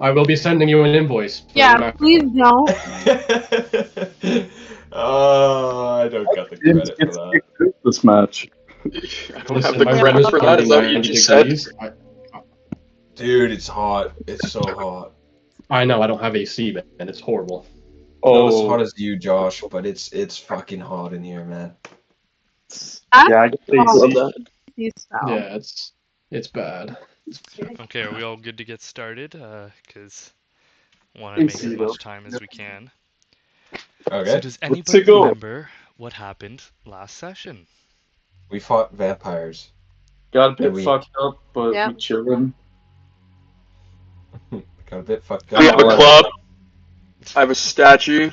I will be sending you an invoice. Yeah, please don't. Oh, I don't got the credit for that. This match. I don't have Listen, the my credit room is for that. Is that what you 90 just said? degrees. Dude, it's hot. It's so hot. I know I don't have AC, man. It's horrible. Not as Oh, hot as you, Josh, but it's fucking hot in here, man. yeah, I get Love these. that. Yeah, it's bad. Okay, are we all good to get started? Because want to make as much time as we can. Okay. So does Let's anybody go. remember what happened last session? We fought vampires. Got a bit And we- fucked up, but Yep. we chillin'. Got a bit fucked We up. have a club. I have a statue.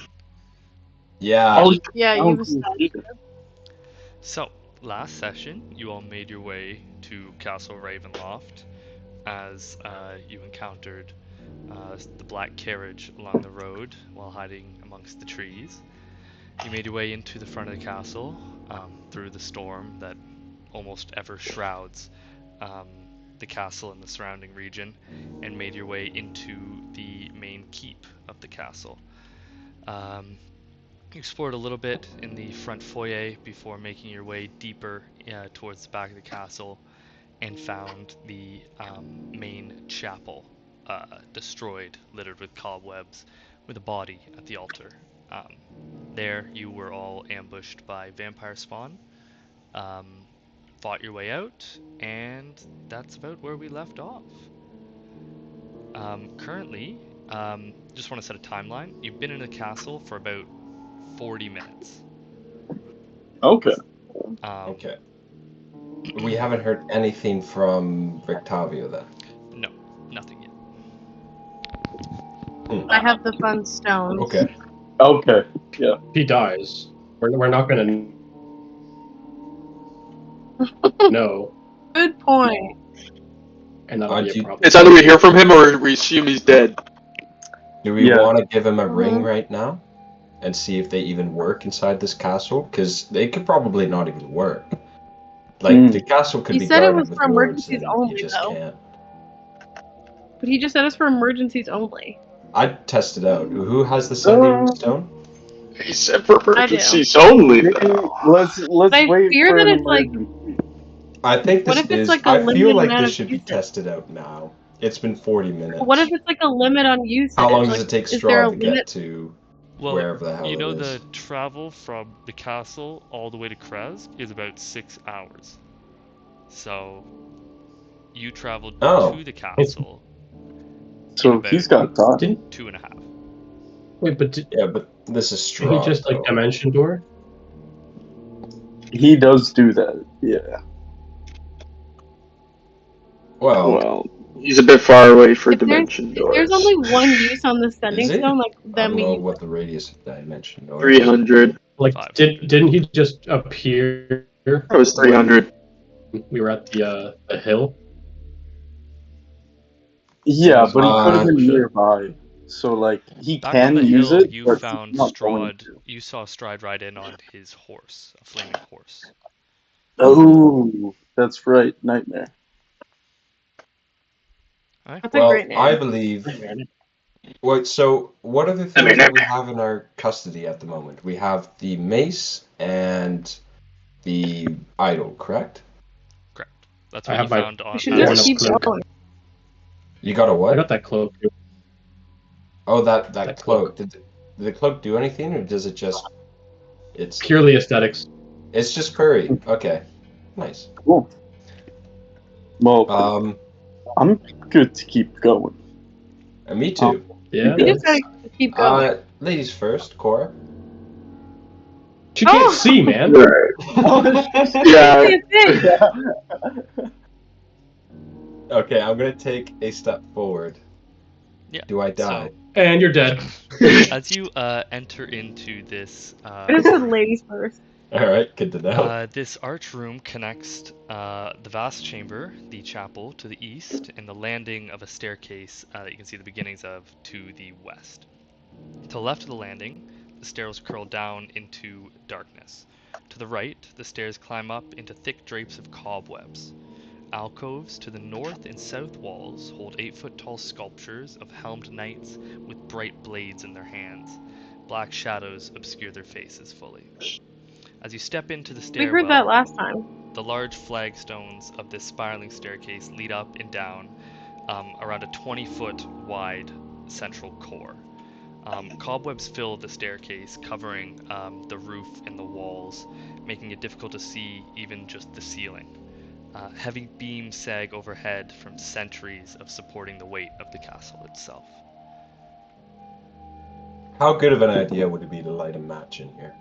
Yeah. Yeah, Oh, you said. So last session, you all made your way to Castle Ravenloft as you encountered the black carriage along the road while hiding amongst the trees. You made your way into the front of the castle through the storm that almost ever shrouds the castle and the surrounding region, and made your way into the main keep of the castle. You explored a little bit in the front foyer before making your way deeper towards the back of the castle and found the main chapel destroyed, littered with cobwebs, with a body at the altar. There you were all ambushed by vampire spawn, fought your way out, and that's about where we left off. Currently, just want to set a timeline. You've been in the castle for about 40 minutes. Okay. Okay. We haven't heard anything from Victavio then. No, nothing yet. I have the fun stones. Okay. Okay. Yeah. If he dies, we're not gonna know, Good point. and that'll be a problem. It's either we hear from him or we assume he's dead. Do we Yeah. want to give him a ring Mhm. right now? And see if they even work inside this castle? Because they could probably not even work. Like, the castle could He be said it guarded was with for wards emergencies and only, you just though. can't. But he just said it's for emergencies only. I'd test it out. Who has the sending stone? He said for I do. emergencies only. Let's But I wait fear for that an it's like. emergency. I think What this if it's is. like a I feel limited like amount this of should be usage? tested out now. It's been 40 minutes. What if it's like a limit on usage? How long does Like, it take is there Straw a to get limit? to Well, wherever the hell you know it is? the travel from the castle all the way to Krezk is about 6 hours. So you traveled Oh. to the castle So in he's about got time. 2.5. Wait, but Yeah, but this is did he Straw. just like though. dimension door? He does do that. Yeah. Well, He's a bit far away for If dimension there's doors. only one use on the sending is it? stone, like I then don't we know use what the radius of dimension door is. 300. Like, 500. didn't he just appear? That was 300. when we were at the hill. Yeah, but he could have been Shit. nearby. So like he Back can on the use hill, it. you but he's found not going Strahd. to. You saw Strahd ride in on his horse, a flaming horse. Oh, that's right, nightmare. Alright. That's a Well, great name. I believe. So, what are the things that we have in our custody at the moment? We have the mace and the idol, correct? Correct. That's I what have you my- found on We should I have just my keep cloak. going. You got a I what? got that cloak. Oh, that that cloak. cloak. Did the cloak do anything, or does it just? It's Purely aesthetics. it's just furry. Okay, nice. Cool. Well, I'm good to keep going. Me too. Yeah. We just gotta keep going. Ladies first, Cora. She can't see, man. Yeah. See a thing. Okay, I'm gonna take a step forward. Yeah. Do I die? And you're dead. As you enter into this I just said ladies first. All right, good to know. this arch room connects the vast chamber, the chapel, to the east, and the landing of a staircase that you can see the beginnings of to the west. To the left of the landing, the stairs curl down into darkness. To the right, the stairs climb up into thick drapes of cobwebs. Alcoves to the north and south walls hold 8-foot-tall sculptures of helmed knights with bright blades in their hands. Black shadows obscure their faces fully. As you step into the We stairwell, heard that last time. the large flagstones of this spiraling staircase lead up and down around a 20-foot wide central core. Cobwebs fill the staircase, covering the roof and the walls, making it difficult to see even just the ceiling. Heavy beams sag overhead from centuries of supporting the weight of the castle itself. How good of an idea would it be to light a match in here?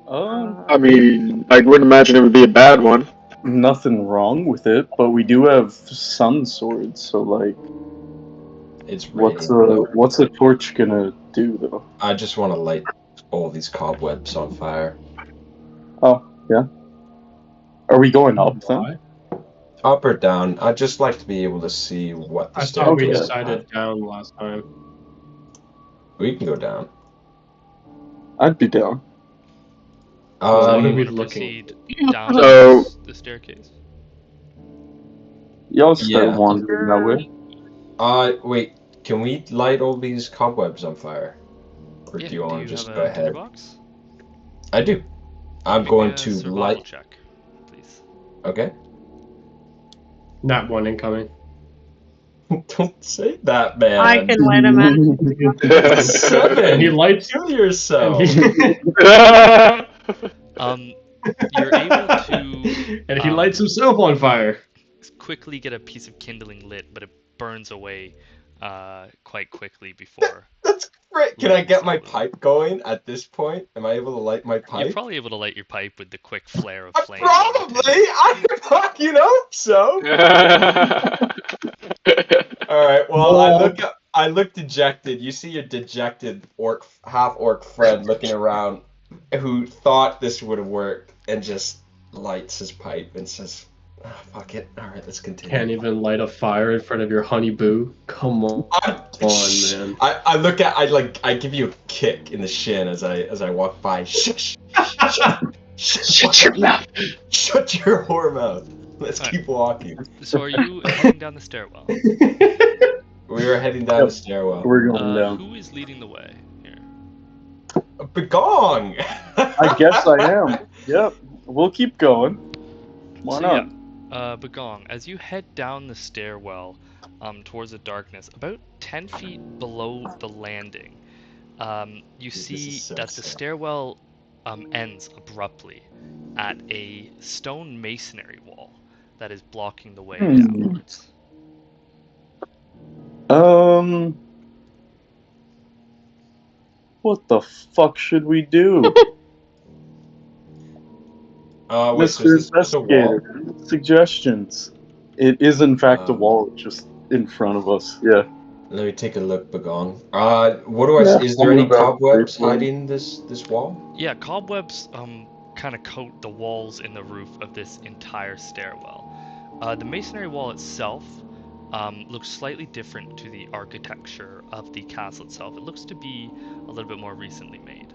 I mean, I wouldn't imagine it would be a bad one. Nothing wrong with it, but we do have sun swords, so like, It's what's radiant, though. a torch gonna do though? I just want to light all these cobwebs on fire. Oh yeah. Are we going up then? Why? Up or down? I'd just like to be able to see what the I thought we staircase decided down last time. We can go down. I'd be down. What are Um, we Want to looking? proceed down So- the staircase? Y'all start Yeah. wandering that way. wait. Can we light all these cobwebs on fire? Or Yeah, do you want to just have go a ahead? tinderbox? I do. I'm Make going a to survival light. check, please. Okay. Not one incoming. Don't say that, man. I can light a match. Seven. And he lights. Kill yourself. And he, You're able to and he lights himself on fire. quickly get a piece of kindling lit, but it burns away quite quickly before. That's great. Can I get my Solid. pipe going at this point? Am I able to light my pipe? You're probably able to light your pipe with the quick flare of flame. Probably. I fucking hope so. All right. Well, I look dejected. You see your dejected half orc friend looking around, who thought this would have worked, and just lights his pipe and says, oh, "Fuck it. All right, let's continue." Can't even light a fire in front of your honey boo. Come on, man. I look at I give you a kick in the shin as I walk by. Shut your mouth. Shut your whore mouth. Let's keep walking. So are you heading down the stairwell? We are heading down the stairwell. We're going down. Who is leading the way here? Begong! I guess I am. Yep. We'll keep going. Why So, not? yeah, Begong, as you head down the stairwell towards the darkness, about 10 feet below the landing, you see so that the sad. stairwell ends abruptly at a stone masonry wall that is blocking the way downwards. What the fuck should we do? Wait, so Mr. is this just a wall? Investigator, suggestions. It is in fact a wall, just in front of us. Yeah. Let me take a look, Begong. What do I Yeah, see? Is there I'll any move out cobwebs briefly. hiding this wall? Yeah, cobwebs kind of coat the walls and the roof of this entire stairwell. The masonry wall itself looks slightly different to the architecture of the castle itself. It looks to be a little bit more recently made.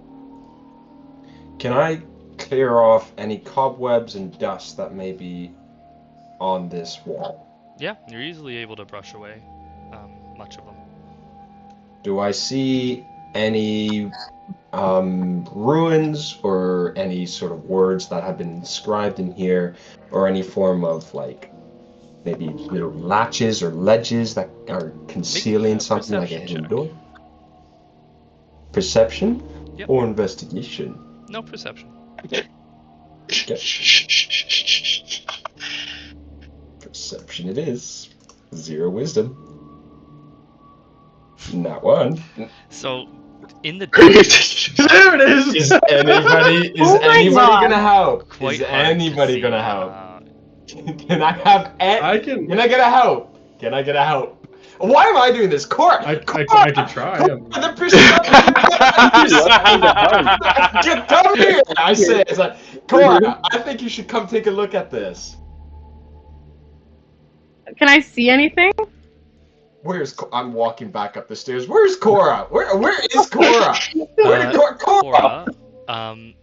Can I clear off any cobwebs and dust that may be on this wall? Yeah, you're easily able to brush away much of them. Do I see any ruins or any sort of words that have been inscribed in here, or any form of like maybe little latches or ledges that are concealing something like a perception hidden check. door? Perception? Yep. Or investigation? No perception. Perception it is. 0 wisdom. Not one. So, in the darkness, There it is. Is anybody Oh my God. gonna help? quite Is hard to anybody see, gonna help? Can I have? I can. Can I get a help? Can I get a help? Why am I doing this, Cora? I could try. The perception. Come here. I say, it's like, Cora, I think you should come take a look at this. Can I see anything? I'm walking back up the stairs. Where's Cora? Where is Cora? Where did Cora? Cora,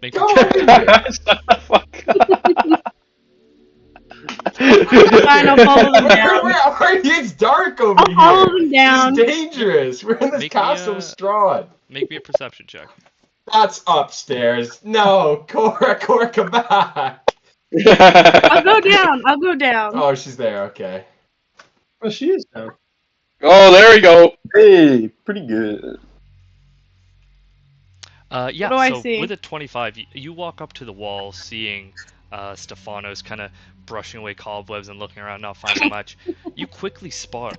make Come a check. over here. Shut the fuck up. Fine, I'll follow them down. Where are you? It's dark over I'll here. follow them down. This is dangerous. We're in this Make me castle a- with Strahd. Make me a perception check. That's upstairs. No, Cora, come back. I'll go down. I'll go down. Oh, she's there. Okay. Well, she is down. Oh, there we go. Hey, pretty good. Yeah, What do I so see? with a 25, you walk up to the wall, seeing Stefanos kind of brushing away cobwebs and looking around, not finding much. You quickly spot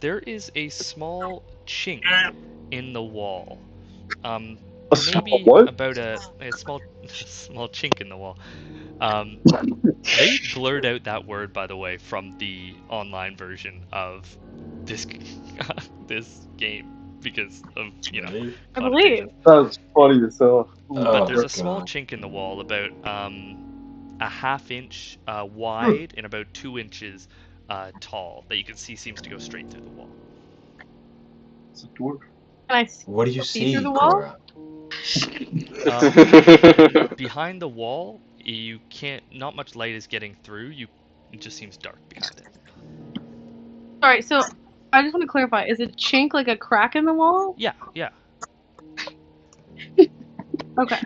there is a small chink in the wall. A small Maybe what? about a small chink in the wall. They blurred out that word, by the way, from the online version of this this game because of Really? I believe. That's funny as hell. But there's Oh, a small God. chink in the wall, about a half-inch wide and about 2 inches tall, that you can see seems to go straight through the wall. It's a dwarf. Can I see What do you see, through the wall? Cora? Behind the wall, you can't. Not much light is getting through. It just seems dark behind it. Sorry, so I just want to clarify. Is a chink like a crack in the wall? Yeah. Okay.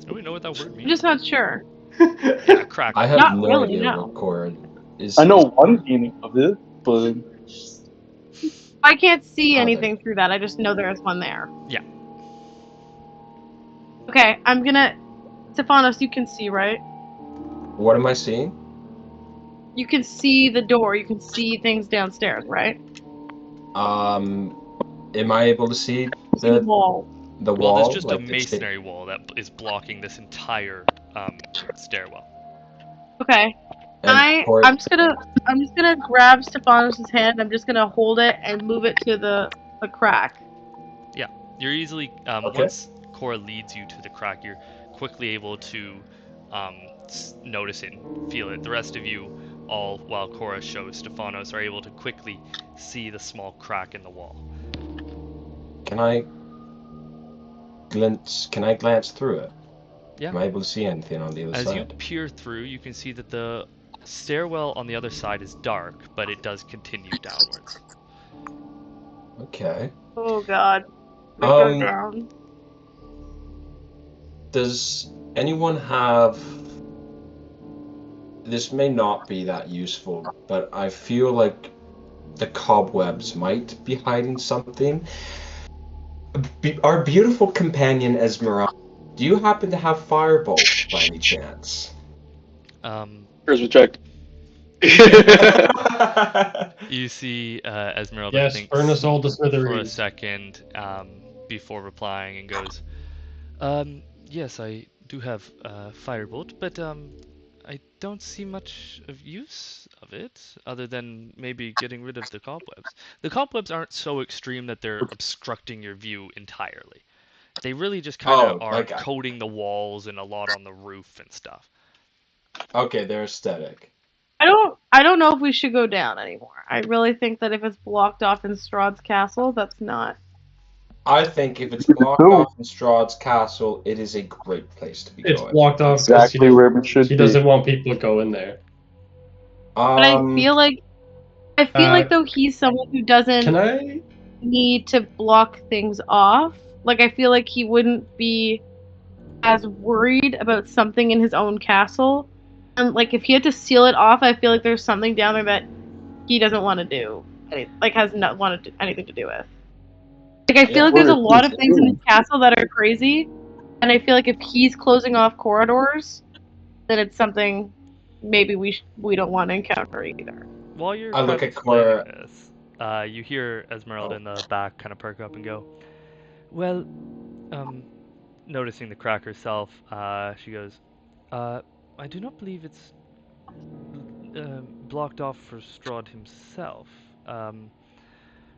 Do we know what that word I'm means? just not sure. Yeah, a crack. I have Not no really, idea no. what Cora is. I know one meaning of it, but I can't see Oh, anything through that. I just know there's one there. Yeah. Okay, I'm gonna. Stefanos, you can see, right? What am I seeing? You can see the door. You can see things downstairs, right? Am I able to see See the the wall. the Well, wall? there's just a like the masonry wall that is blocking this entire stairwell. Okay. and Cora, I'm just gonna grab Stefanos' hand. I'm just gonna hold it and move it to the crack. You're easily Okay. once Cora leads you to the crack, you're quickly able to notice it and feel it. The rest of you, all while Cora shows Stefanos, are able to quickly see the small crack in the wall. can I glance through it? Yeah. Am I able to see anything on the other As you side? peer through, you can see that the stairwell on the other side is dark, but it does continue downwards. Okay. Oh God. We go Um, down. Does anyone have? This may not be that useful, but I feel like the cobwebs might be hiding something. Our beautiful companion Esmeralda, do you happen to have firebolt by any chance? Charisma check. You see Esmeralda Yes, thinks burn us all to for a smithereens. second before replying and goes, yes, I do have firebolt, but I don't see much of use of it other than maybe getting rid of the cobwebs. The cobwebs aren't so extreme that they're obstructing your view entirely. They really just kind of are like coating the walls and a lot on the roof and stuff. okay, they're aesthetic. I don't know if we should go down anymore. I really think that if it's blocked off in Strahd's castle, that's not. I think if it's blocked off in Strahd's castle, it is a great place to be It's going. blocked off because exactly where we should he be. doesn't want people to go in there. But I feel like though he's someone who doesn't Can I? need to block things off. Like I feel like he wouldn't be as worried about something in his own castle. And like if he had to seal it off, I feel like there's something down there that he doesn't want to do. Has not wanted anything to do with. Like I feel like there's a lot of things in his castle that are crazy, and I feel like if he's closing off corridors, then it's something maybe we don't want to encounter either. While you're I look at contemplating Cora. this, you hear Esmeralda in the back kind of perk up and go, well, noticing the crack herself, she goes, I do not believe it's blocked off for Strahd himself.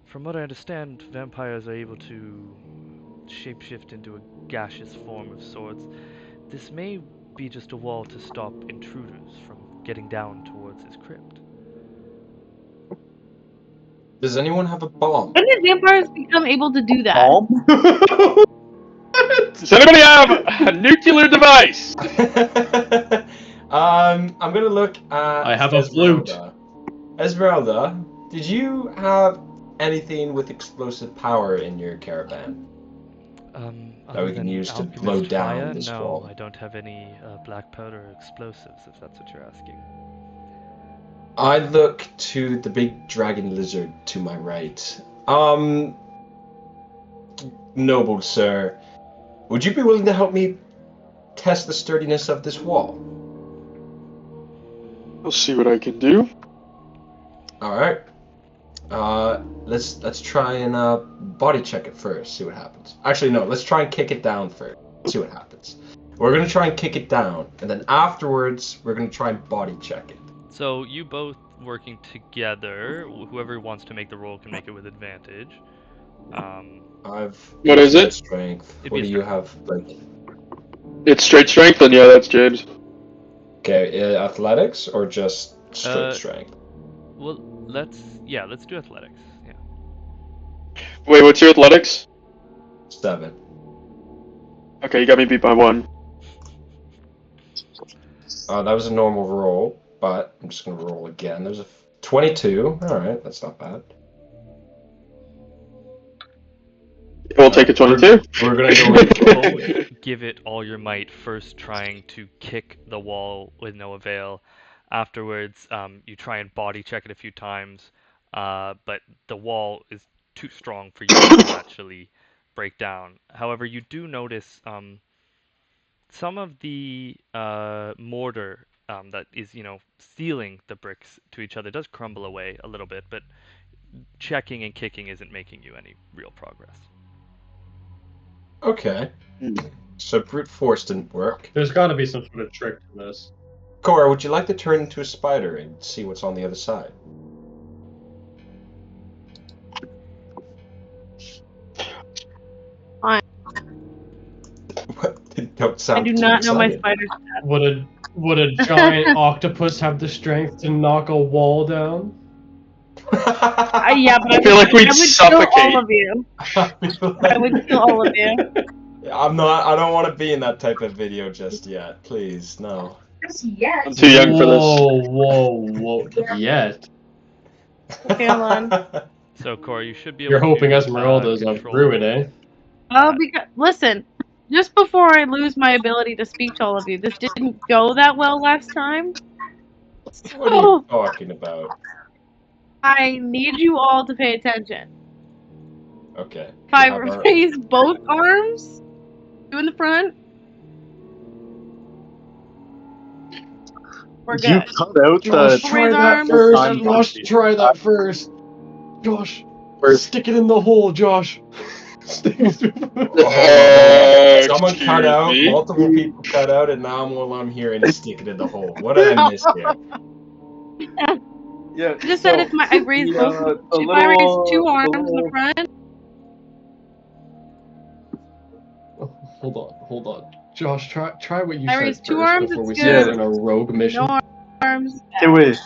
From what I understand, vampires are able to shapeshift into a gaseous form of sorts. This may be just a wall to stop intruders from getting down towards his crypt. Does anyone have a bomb? When did vampires become able to do that? Does anybody have a nuclear device? I'm gonna look at I have a flute. Esmeralda, did you have anything with explosive power in your caravan that Other we can than use to blow alchemist down fire, this no, wall? I don't have any black powder or explosives, if that's what you're asking. I look to the big dragon lizard to my right. Noble sir, would you be willing to help me test the sturdiness of this wall? I'll see what I can do. All right. Let's try and body check it first. See what happens. Actually, no. Let's try and kick it down first. See what happens. We're gonna try and kick it down, and then afterwards we're gonna try and body check it. So you both working together, whoever wants to make the roll can make it with advantage. I've What is it? strength. It'd What be do a you strength. have? Like, It's straight strength, then yeah, that's James. okay, athletics or just straight Uh, strength? Well, let's do athletics. Yeah. Wait, what's your athletics? 7. Okay, you got me beat by 1. That was a normal roll, but I'm just gonna roll again. There's a 22. All right, that's not bad. We'll take a 22. We're gonna go with Both give it all your might, first trying to kick the wall with no avail. Afterwards, you try and body check it a few times, but the wall is too strong for you to actually break down. However, you do notice some of the mortar that is, sealing the bricks to each other does crumble away a little bit, but checking and kicking isn't making you any real progress. Okay. So brute force didn't work. There's got to be some sort of trick to this. Cora, would you like to turn into a spider and see what's on the other side? Fine. What? Don't I sound do too not know my excited. spider's Would a giant octopus have the strength to knock a wall down? yeah, but I feel like we'd I would kill suffocate. all of you. I would kill all of you. I'm not. I don't want to be in that type of video just yet. Please, no. I'm too young for this. Whoa! Yet. Okay, hold on. So, Corey, you should be able You're hoping to Esmeralda's a control. druid, eh? Oh, because listen, just before I lose my ability to speak to all of you, this didn't go that well last time. What are you So talking about? I need you all to pay attention. Okay. If I Have our- raise both arms, you in the front, we're You good. cut out Josh, the try Raise that arms, first. doesn't Josh, work. try that first. Josh, first. stick it in the hole, Josh. Stick it through. Someone cut Excuse out. me? Multiple people cut out, and now all I'm hearing is stick it in the hole. What did I miss here? Yeah, I just said if I raise both, if I raise two arms in the front, Hold on. Josh, try what you I said raise two first arms, before it's we good. start on a rogue mission. No arms. Okay, wait.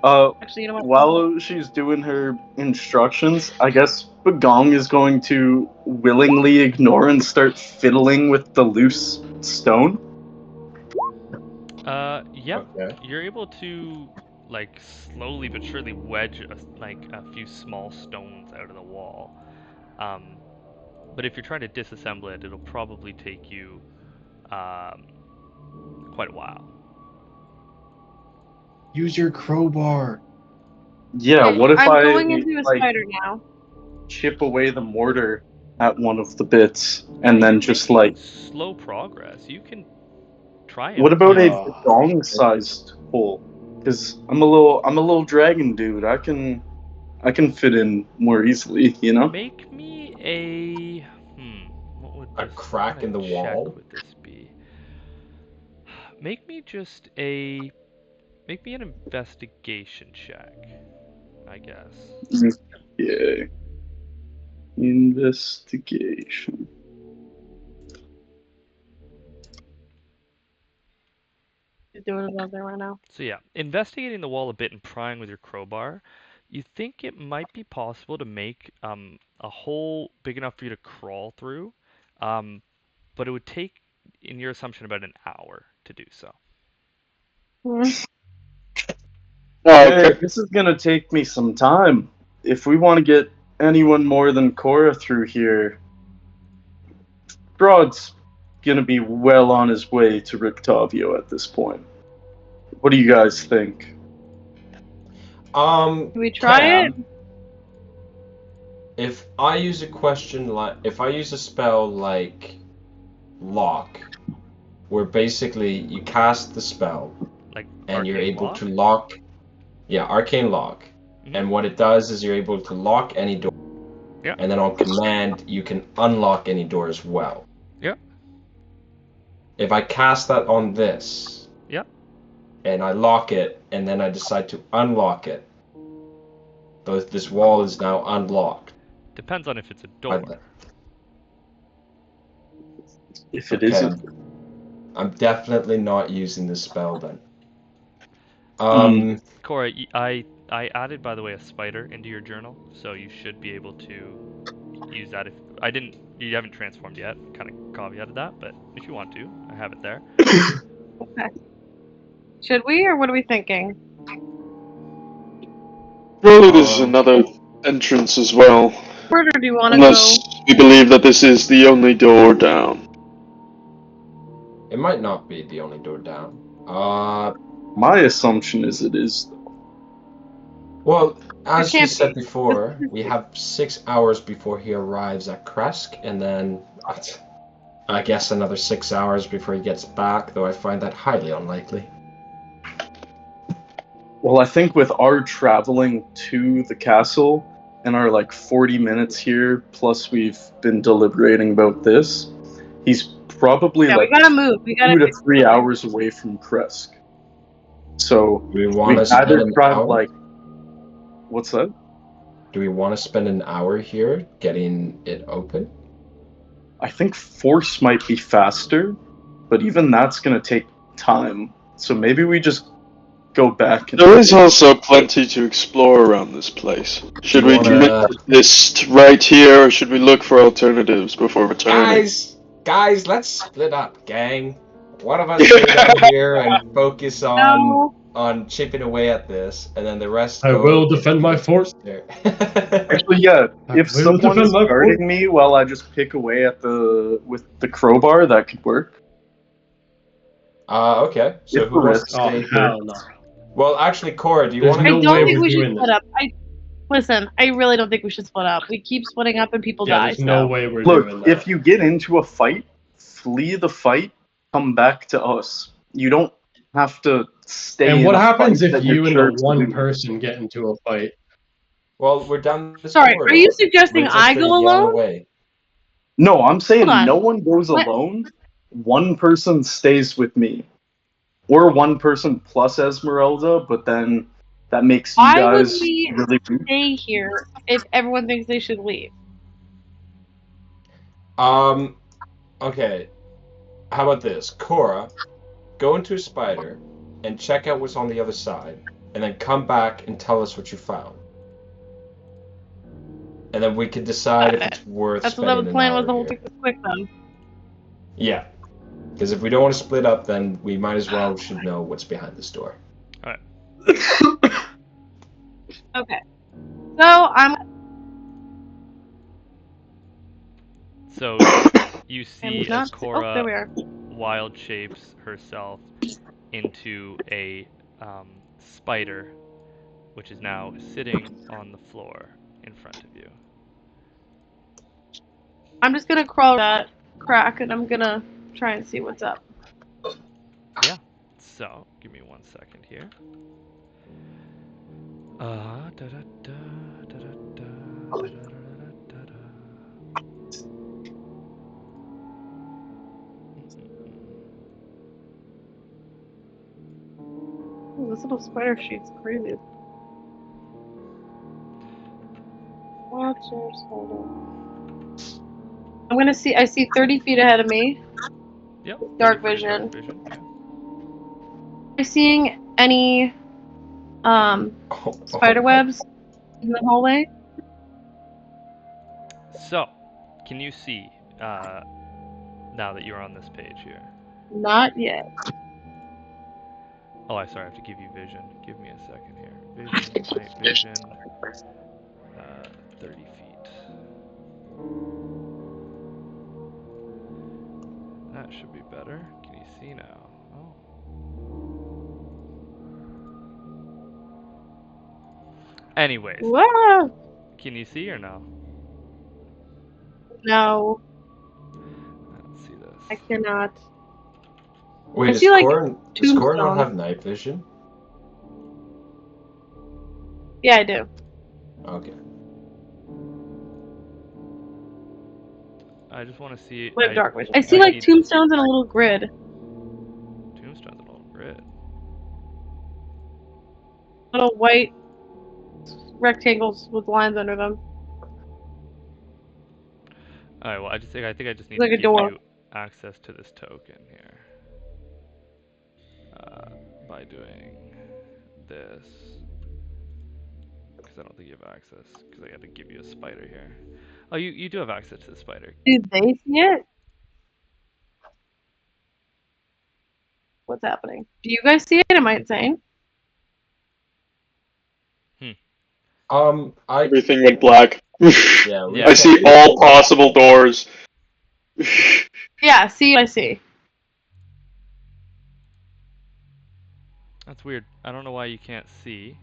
Actually, you know what? While she's doing her instructions, I guess Bagong is going to willingly ignore and start fiddling with the loose stone. Yeah, Okay. you're able to slowly but surely wedge a few small stones out of the wall. But if you're trying to disassemble it, it'll probably take you um, quite a while. Use your crowbar. Yeah, Okay, what if I'm I going into a spider now. chip away the mortar at one of the bits and then You're just making slow progress. You can try and what about a Yeah. Bagong-sized hole? Because I'm a little dragon dude. I can fit in more easily, you know. make me a what would A this crack kind in the of check wall. would this be? Make me just a Make me an investigation check, I guess. Yeah. Investigation. He's doing it out there right now. So yeah, investigating the wall a bit and prying with your crowbar, you think it might be possible to make a hole big enough for you to crawl through, but it would take, in your assumption, about an hour to do so. Oh, Hey, okay. this is gonna take me some time. If we want to get anyone more than Cora through here, Broad's gonna be well on his way to Rictavio at this point. What do you guys think? Can we try it? Cam, if I use a question like, if I use a spell like lock, where basically you cast the spell Like and you're arcane able lock? to lock, yeah, arcane lock, Mhm. and what it does is you're able to lock any door, Yeah. and then on command you can unlock any door as well. Yeah. If I cast that on this, Yeah. and I lock it, and then I decide to unlock it, this wall is now unlocked. Depends on if it's a I- door. If it Okay, isn't, I'm definitely not using this spell then. Cora, I added, by the way, a spider into your journal, so you should be able to use that. If I didn't, you haven't transformed yet. Kind of caveated that, but if you want to, I have it there. Okay. Should we, or what are we thinking? Surely there's another entrance as well. Where do you want to Unless go? we believe that this is the only door down. It might not be the only door down. my assumption is it is. Well, It as we can't said be. before, we have 6 hours before he arrives at Kresk, and then I guess another 6 hours before he gets back, though I find that highly unlikely. Well, I think with our traveling to the castle and our like 40 minutes here, plus we've been deliberating about this, he's probably Yeah, we like gotta move. We gotta 2 to do 3 something. hours away from Kresk. So Do we want we to spend either an try to hour? like, what's that? Do we want to spend an hour here getting it open? I think force might be faster, but even that's gonna take time. So maybe we just go back and There is also plenty to explore around this place. Should you we wanna- commit to this right here, or should we look for alternatives before returning? Guys, let's split up, gang. One of us stay down here and focus No. on chipping away at this, and then the rest I go will get defend my fort. there. actually, yeah, I if will defend someone's my fort. guarding me while I just pick away at with the crowbar, that could work. Okay. So If who the wants to risk Oh, stay? hell no. Well, actually, Cora, do you There's want I to? no don't way think we're we should doing split this. up. Listen. I really don't think we should split up. We keep splitting up and people Yeah, die. there's no So way we're Look, doing that. if you get into a fight, flee the fight, come back to us. You don't have to stay And in what a happens fight if that you're you and sure the to one lose. person get into a fight? Well, we're down this sorry. corridor. Are you suggesting We're just I a go yawn alone? away. No, I'm saying Hold on. no one goes What? alone. One person stays with me. Or one person plus Esmeralda, but then that makes you Why would guys we really weak. stay here if everyone thinks they should leave? Okay. How about this? Cora, go into a spider and check out what's on the other side, and then come back and tell us what you found. And then we can decide if Got it. it's worth That's what spending the an plan hour was the whole here. thing was quick then. Yeah. Because if we don't want to split up, then we might as well should know what's behind this door. Alright. Okay. So I'm So you see not. as Oh, there we Cora are. wild shapes herself into a spider, which is now sitting on the floor in front of you. I'm just gonna crawl that crack and I'm gonna try and see what's up. Yeah. So give me 1 second here. Da da da da da da da da da da. Ooh, this little spider sheet's crazy. Watch your spider. I'm gonna see. I see 30 feet ahead of me. Yep. Dark 30 feet of vision. dark vision. Yeah. Am I seeing any spider webs in the hallway? So, can you see now that you're on this page here? Not yet. Oh, I sorry, I have to give you vision. Give me a second here. Vision, night vision, 30 feet. That should be better. Can you see now? Oh. Anyways, Whoa! can you see or no? No, Let's see I this. cannot. Wait, I does see, like, Score not tombstone. have night vision? Yeah, I do. Okay. I just want to see. I have dark vision. I I see, like, need- tombstones in a little grid. Tombstone's a little grid. Little white rectangles with lines under them. Alright, well, I think I just need Like to a give door. you access to this token here. By doing this. Because I don't think you have access. Because I got to give you a spider here. Oh, you do have access to the spider. Do they see it? What's happening? Do you guys see it? Am I insane? Everything went black. Yeah, Yeah. I see all possible doors. Yeah, see, I see. That's weird. I don't know why you can't see.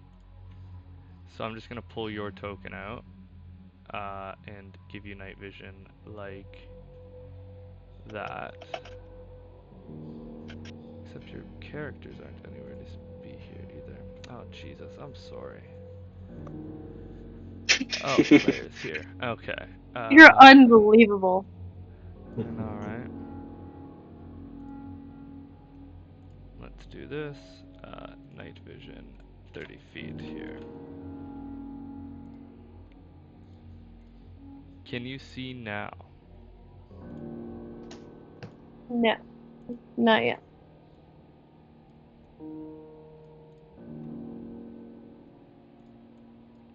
So I'm just going to pull your token out. And give you night vision like that. Except your characters aren't anywhere to be here either. Oh, Jesus, I'm sorry. Oh, players here. Okay. You're unbelievable. I know, right? Let's do this. Night vision, 30 feet here. Can you see now? No, not yet.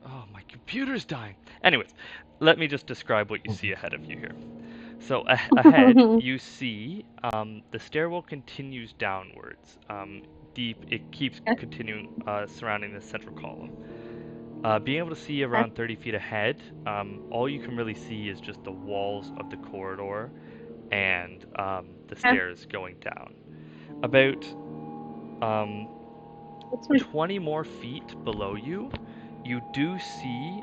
Oh, my computer's dying. Anyways, let me just describe what you see ahead of you here. So ahead, you see the stairwell continues downwards. Deep, it keeps continuing surrounding the central column. Being able to see around 30 feet ahead, all you can really see is just the walls of the corridor and the stairs going down. About What's my 20 more feet below you, you do see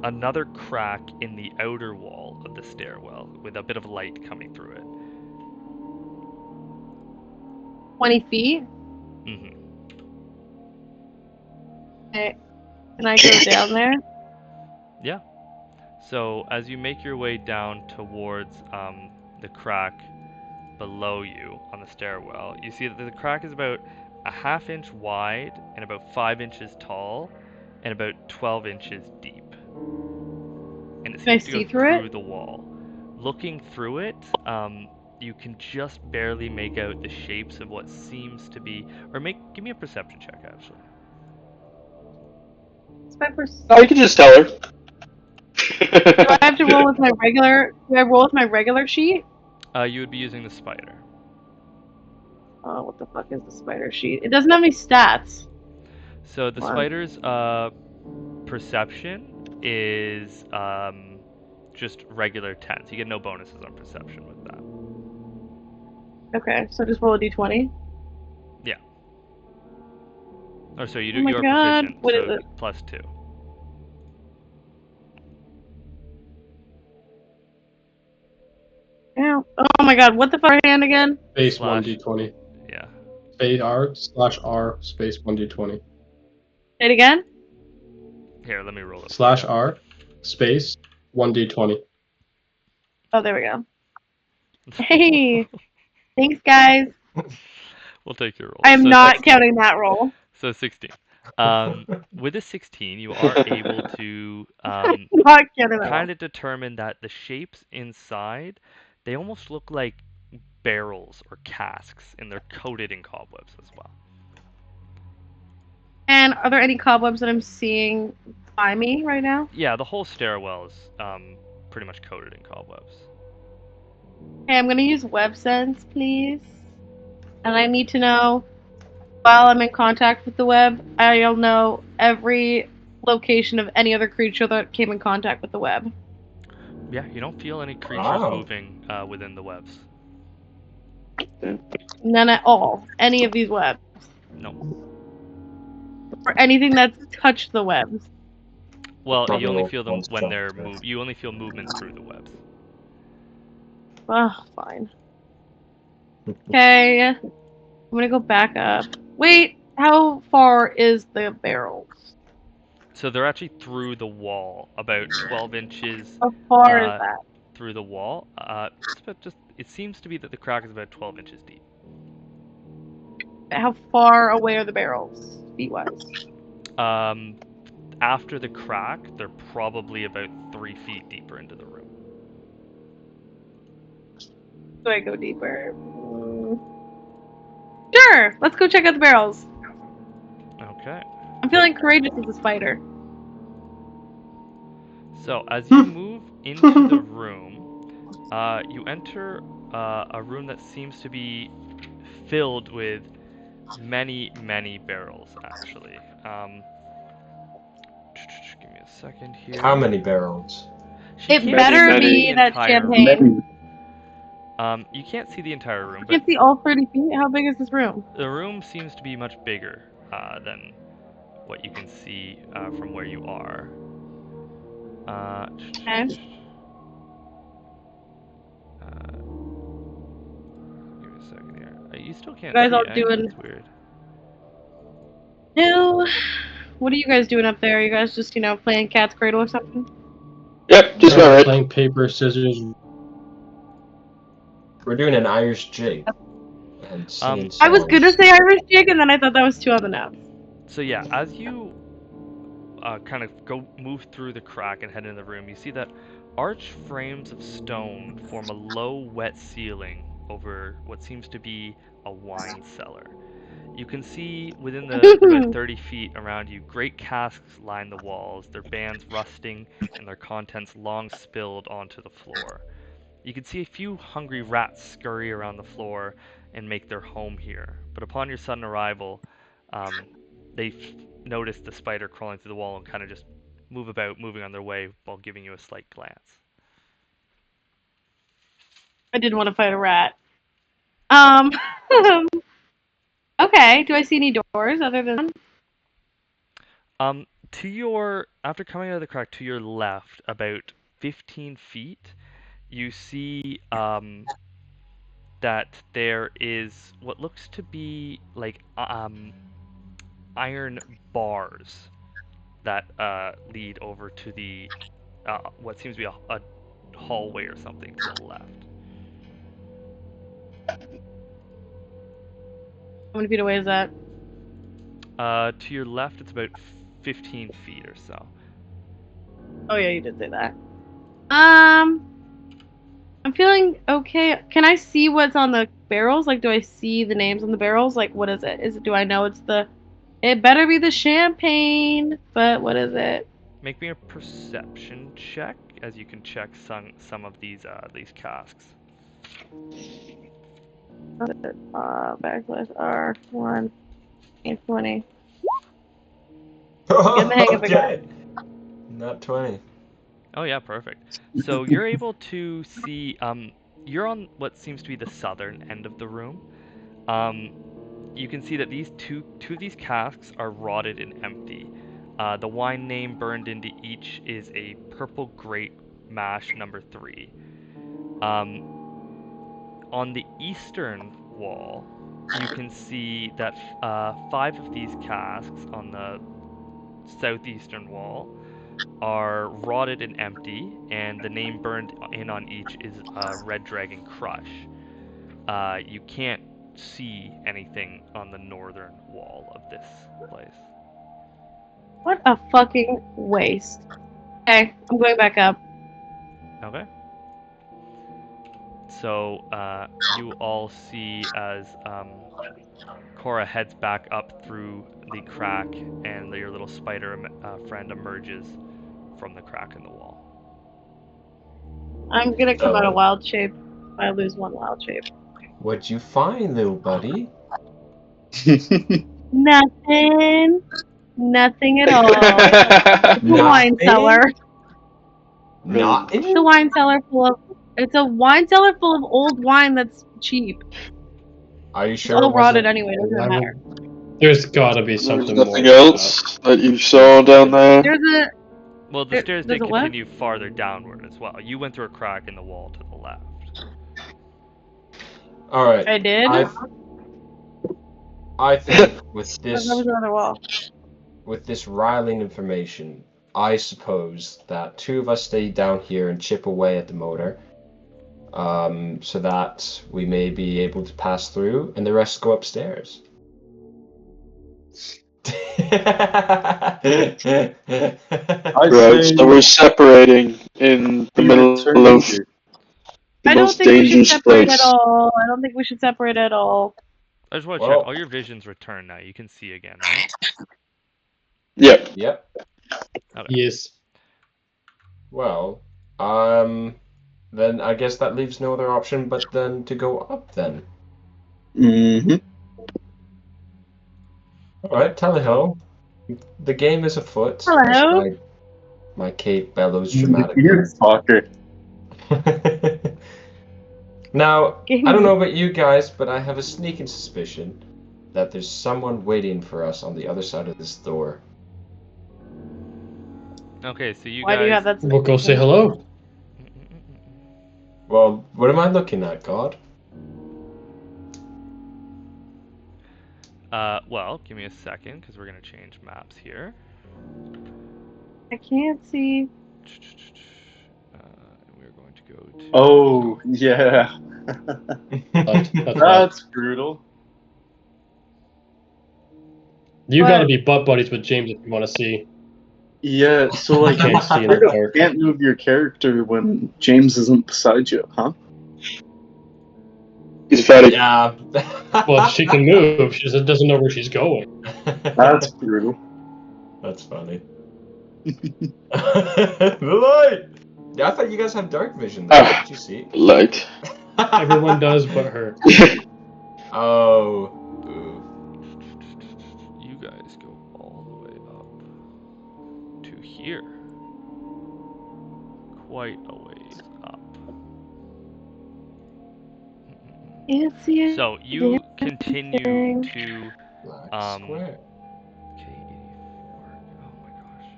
another crack in the outer wall of the stairwell with a bit of light coming through it. 20 feet? Mm-hmm. Okay. Can I go down there? Yeah. So as you make your way down towards the crack below you on the stairwell, you see that the crack is about a ½ inch wide and about 5 inches tall and about 12 inches deep. And it Can I seems to go see through through it? the wall. Looking through it, you can just barely make out the shapes of what seems to be, or give me a perception check actually. It's my first. Oh, you can just tell her. Do I have to roll with my regular? Do I roll with my regular sheet? You would be using the spider. Oh, what the fuck is the spider sheet? It doesn't have any stats. So the Hold on. spider's perception is just regular 10. So you get no bonuses on perception with that. Okay, so just roll a d20. Yeah. Or so you Oh my you're god, proficient, what so is it? +2. Ow. Oh my god, what the fuck hand again? Space Slash- 1d20. Yeah. Space R/R space 1d20. Say it again? Here, let me roll it. for Slash you. R space 1d20. Oh, there we go. Hey, thanks guys. We'll take your roll. I am So not 16. counting that roll. So 16. With a 16, you are able to Not counting that kind roll. of determine that the shapes inside, they almost look like barrels or casks, and they're coated in cobwebs as well. And are there any cobwebs that I'm seeing by me right now? Yeah, the whole stairwell is pretty much coated in cobwebs. Okay, I'm gonna use web sense, please. And I need to know while I'm in contact with the web, I'll know every location of any other creature that came in contact with the web. Yeah, you don't feel any creatures Wow. moving within the webs. None at all. Any of these webs. No. Or anything that's touched the webs. Well, Probably you only all feel them ones when they're jumped, right? You only feel movement through the webs. Oh, fine. Okay. I'm gonna go back up. Wait, how far is the barrels? So they're actually through the wall, about 12 inches How far is that? through the wall. It's about just. It seems to be that the crack is about 12 inches deep. How far away are the barrels, feet-wise? After the crack, they're probably about 3 feet deeper into the room. Do I go deeper? Sure, let's go check out the barrels. Okay. I'm feeling courageous as a spider. So as you move into the room, you enter a room that seems to be filled with many, many barrels, actually. Give me a second here. How many barrels? She It can't better see be the that entire champagne. room. You can't see the entire room, I but can't see all 30 feet. How big is this room? the room seems to be much bigger than what you can see from where you are. Okay. Give me a second here. You still can't You guys see all it, eh? doing? That's weird. No. What are you guys doing up there? You guys just, playing cat's cradle or something? Yep, just about right. Playing paper, scissors. We're doing an Irish jig and singing songs. I was gonna say Irish jig, and then I thought that was too on the nose. So yeah, as you kind of move through the crack and head into the room, you see that arched frames of stone form a low, wet ceiling over what seems to be a wine cellar. You can see within the about 30 feet around you, great casks line the walls, their bands rusting and their contents long spilled onto the floor. You can see a few hungry rats scurry around the floor and make their home here, but upon your sudden arrival, they notice the spider crawling through the wall and kind of just move about, moving on their way while giving you a slight glance. I didn't want to fight a rat. Okay. Do I see any doors other than? After coming out of the crack to your left, about 15 feet, you see that there is what looks to be like iron bars that lead over to the what seems to be a hallway or something to the left. How many feet away is that? To your left, it's about 15 feet or so. Oh yeah, you did say that. I'm feeling okay. Can I see what's on the barrels? Like, do I see the names on the barrels? Like, what is it? Do I know it's the? It better be the champagne. But what is it? Make me a perception check, as you can check some of these casks. What is it? Backslash R1 20. Getting the hang of it, guys. Okay. Not 20. Oh yeah, perfect. So you're able to see. You're on what seems to be the southern end of the room. You can see that these two of these casks are rotted and empty. The wine name burned into each is a purple grape mash number 3. On the eastern wall, you can see that 5 of these casks on the southeastern wall are rotted and empty, and the name burned in on each is Red Dragon Crush. You can't see anything on the northern wall of this place. What a fucking waste. Okay, I'm going back up. Okay. So you all see as Cora heads back up through the crack, and your little spider friend emerges from the crack in the wall. I'm gonna come out of So, wild shape. I lose one wild shape. what'd you find, little buddy? Nothing. Nothing at all. The wine cellar. Nothing? The wine cellar full of. It's a wine cellar full of old wine that's cheap. Are you It's sure it all rotted wasn't? anyway. Doesn't I matter. would- There's gotta be There's something more nothing than else that you saw down there. There's a. Well, the There- stairs there's did a what? continue farther downward as well. You went through a crack in the wall to the left. All right. I did. I think with There was this another wall. riling information, I suppose that two of us stay down here and chip away at the motor, so that we may be able to pass through, and the rest go upstairs. Right, so we're separating in the middle of the I don't most think we should dangerous separate at place. all. I don't think we should separate at all. I just want to Well- check. All your visions return now. You can see again, right? Yep. Yep. Yes. Well, then I guess that leaves no other option but then to go up then. Mm-hmm. All right, tally ho. The game is afoot. Hello. My Kate bellows dramatically. You fucker. Now, Game I don't is- know about you guys, but I have a sneaking suspicion that there's someone waiting for us on the other side of this door. Okay, so you Why guys. do you have that? We'll go say hello. Well, what am I looking at, God? Well, give me a second because we're gonna change maps here. I can't see. We're going to go to. Oh, yeah. That's right. That's brutal. You What? gotta be butt buddies with James if you want to see. Yeah, so like Can't you see in the dark. can't move your character when James isn't beside you, huh? He's fatty. Yeah. Well, she can move. She just doesn't know where she's going. That's brutal. That's funny. The light! Yeah, I thought you guys have dark vision though. Ah. Did you see? Light. Everyone does but her. Oh. Boo. You guys go all the way up to here. Quite a ways up. Can't see it. So you continue to. Black square. K84. Oh my gosh.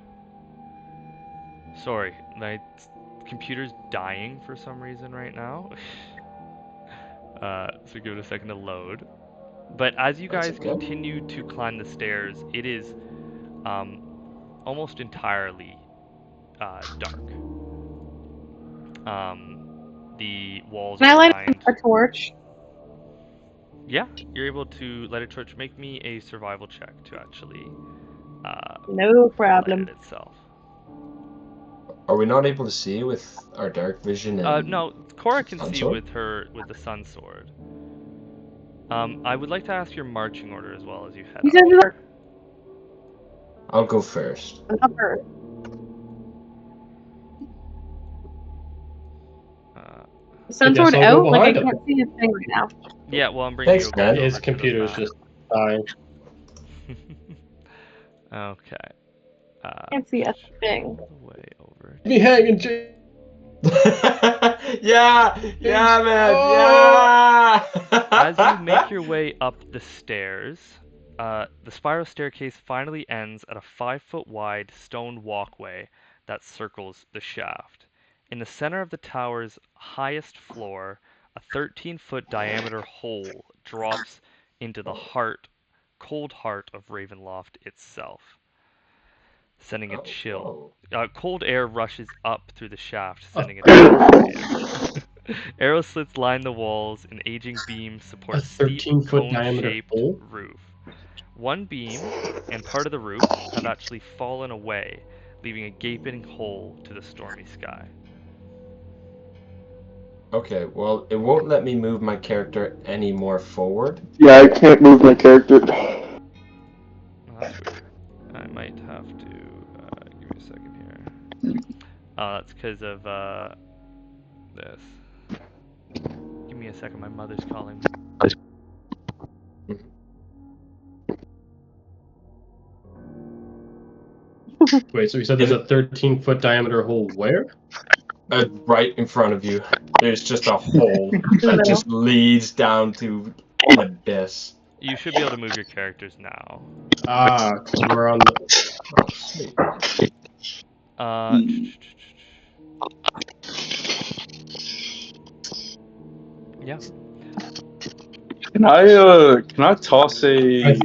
Sorry, my computer's dying for some reason right now. So give it a second to load. But as you That's guys okay. continue to climb the stairs, it is almost entirely dark. The walls Can I are light lined. a torch? Yeah, you're able to light a torch. Make me a survival check to actually No light problem. it itself. Are we not able to see with our dark vision? And No, Cora can sun see sword? with the sun sword. I would like to ask your marching order as well as you head You up. said you were I'll go first. upper. Sunsword I'll go out? Like I behind him. can't see his thing right now. Yeah, well, I'm bringing Thanks, you a man. His computer's just dying. Okay. Can't see a thing. All the way over. Me hanging, James. Yeah, man, Oh. yeah. As you make your way up the stairs, the spiral staircase finally ends at a 5-foot wide stone walkway that circles the shaft. In the center of the tower's highest floor, a 13-foot diameter hole drops into the cold heart of Ravenloft itself, sending a chill. Cold air rushes up through the shaft, sending a chill. Arrow slits line the walls, and aging beams support A a steep 13-foot diameter cone-shaped hole? roof. One beam and part of the roof have actually fallen away, leaving a gaping hole to the stormy sky. Okay, well, it won't let me move my character any more forward. Yeah, I can't move my character. Oh, that's weird. I might have to give me a second here. Oh, that's because of this. Give me a second. My mother's calling me. Wait, so you said there's a 13-foot diameter hole where? Right in front of you. There's just a hole that No. just leads down to an abyss. You should be able to move your characters now. Ah, because we're on the... Oh, sweet. Uh, yeah. Can I toss a like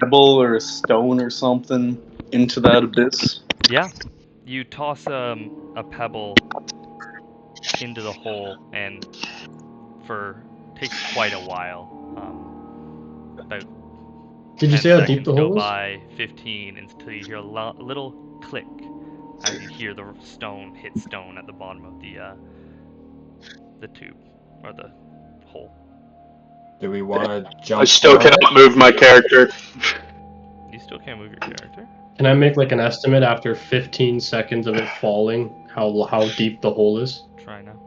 pebble or a stone or something into that abyss? Yeah. You toss a pebble into the hole, and takes quite a while. About Did you 10 say how deep seconds the go hole is? by, 15 until you hear a little click as you hear the stone hit stone at the bottom of the tube or the hole. Do we want to jump I still down cannot it? move my character. You still can't move your character. Can I make like an estimate after 15 seconds of it falling, how deep the hole is? Try now.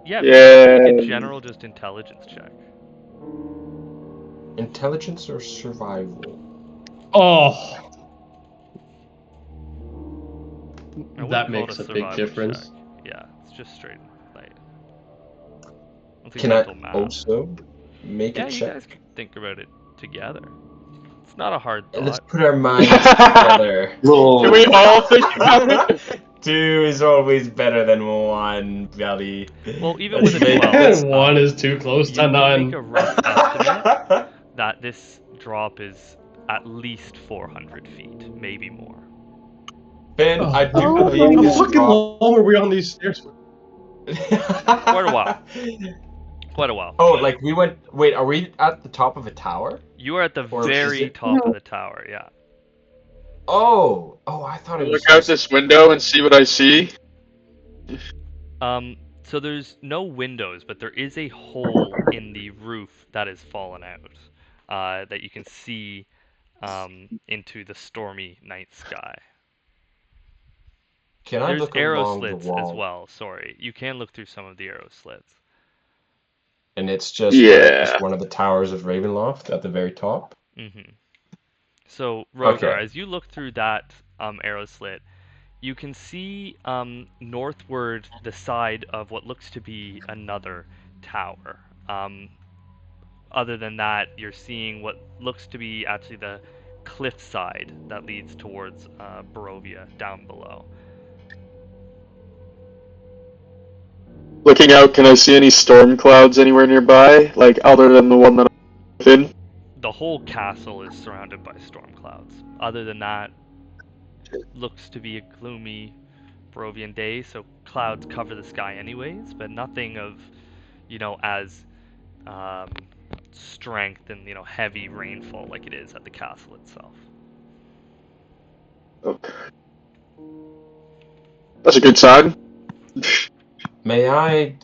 Yeah, Yeah. make a general just intelligence check. Intelligence or survival? Oh, I wouldn't that call it makes a a big survival difference. check. Yeah, it's just straight like. It's Can I mental math. also make Yeah, a you check? guys can think about it together. It's not a hard Let's thought. put our minds together. Can we all think about it? 2 is always better than 1, Belly. Well, even Let's with a make 12, One is too close you to can none. make a rough estimate that this drop is at least 400 feet, maybe more. Ben, I do Oh believe my this How fucking drop. long were we on these stairs for? Quite a while. Quite a while. Oh, like we went. Wait, are we at the top of a tower? You are at the Or is very it- top of the tower, yeah. Oh, I thought I it was look out just. this window and see what I see. So there's no windows, but there is a hole in the roof that has fallen out, that you can see into the stormy night sky. Can I There's look arrow along the slits as wall? well. Sorry, you can look through some of the arrow slits. And it's just Yeah. one of the towers of Ravenloft at the very top. Mm-hmm. So Rogar, Okay. as you look through that arrow slit, you can see northward the side of what looks to be another tower. Other than that, you're seeing what looks to be actually the cliff side that leads towards Barovia down below. Looking out, can I see any storm clouds anywhere nearby? Like, other than the one that I'm within? The whole castle is surrounded by storm clouds. Other than that, looks to be a gloomy Barovian day, so clouds cover the sky anyways, but nothing of, as strength and, heavy rainfall like it is at the castle itself. Okay. That's a good sign. May I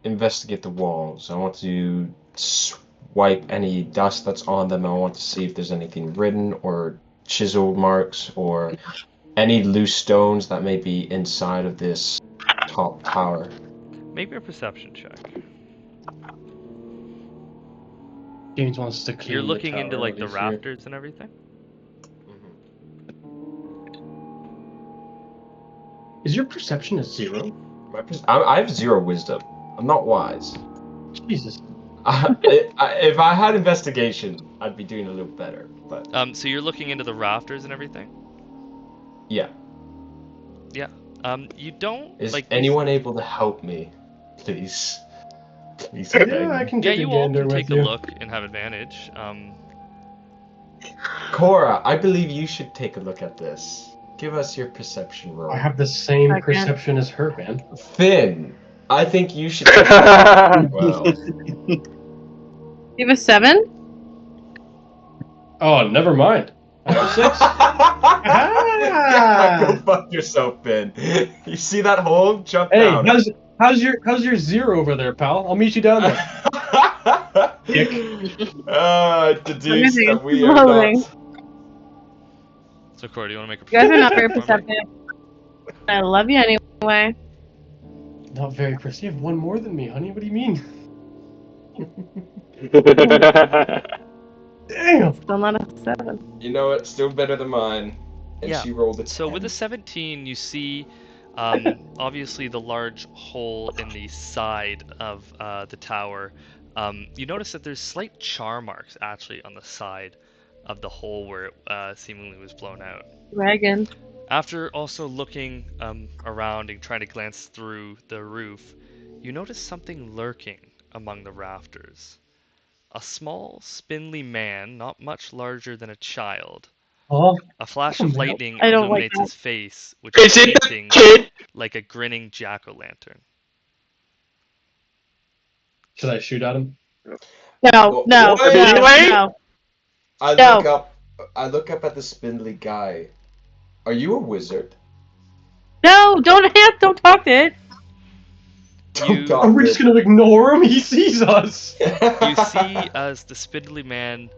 investigate the walls? I want to swipe any dust that's on them. I want to see if there's anything written or chisel marks or any loose stones that may be inside of this top tower. Make me a perception check. James wants to clean You're the looking tower into while like the he's here. rafters and everything? Is your perception a 0? I have 0 wisdom. I'm not wise. Jesus. If I had investigation, I'd be doing a little better. But So you're looking into the rafters and everything? yeah, Yeah. You don't is like anyone able to help me, please? Please, Yeah, I can Yeah, take a you all gander can with take a you. look and have advantage. Cora, I believe you should take a look at this. Give us your perception roll. I have the same Second. perception as her, man. Finn, I think you should take a look as well. You have a 7? Oh, never mind. I have a 6. Yeah, go fuck yourself, Finn. You see that hole? Jump Hey, down. how's your 0 over there, pal? I'll meet you down there. Dick. Deduce that we Everything's are loading. not. So Cora, do you want to make a You guys are perception not very check for me? perceptive. I love you anyway. Not very Chris. You have 1 more than me, honey. What do you mean? Damn. Still not a 7. You know what? Still better than mine. And Yeah. she rolled a 10. So with a 17, you see, obviously the large hole in the side of the tower. You notice that there's slight char marks actually on the side of the hole where it seemingly was blown out. Dragon. After also looking around and trying to glance through the roof, you notice something lurking among the rafters. A small, spindly man, not much larger than a child. Oh, A flash of lightning I don't like illuminates that. his face, which is Is it the glinting kid? like a grinning jack-o'-lantern. should I shoot at him? No, no, What? no. I look up at the spindly guy. Are you a wizard? No, don't talk to it. You- Don't Are we just gonna ignore him? He sees us. You see as the spindly man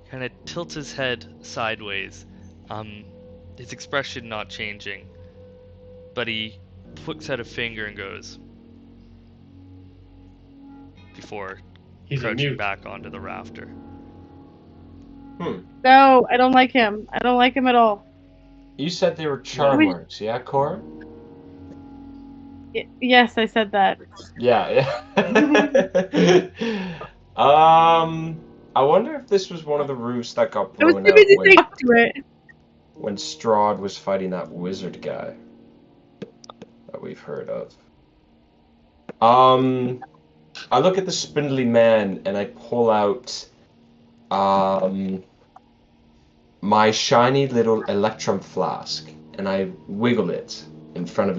kind of tilts his head sideways, his expression not changing, but he puts out a finger and goes, before He's a crouching mute. back onto the rafter. No, I don't like him. I don't like him at all. You said they were char Wait. marks, yeah, Cora? Yes, I said that. Yeah. I wonder if this was one of the roofs that got I was blown too out busy saying talk to it. when Strahd was fighting that wizard guy that we've heard of. I look at the spindly man and I pull out my shiny little electrum flask and I wiggle it in front of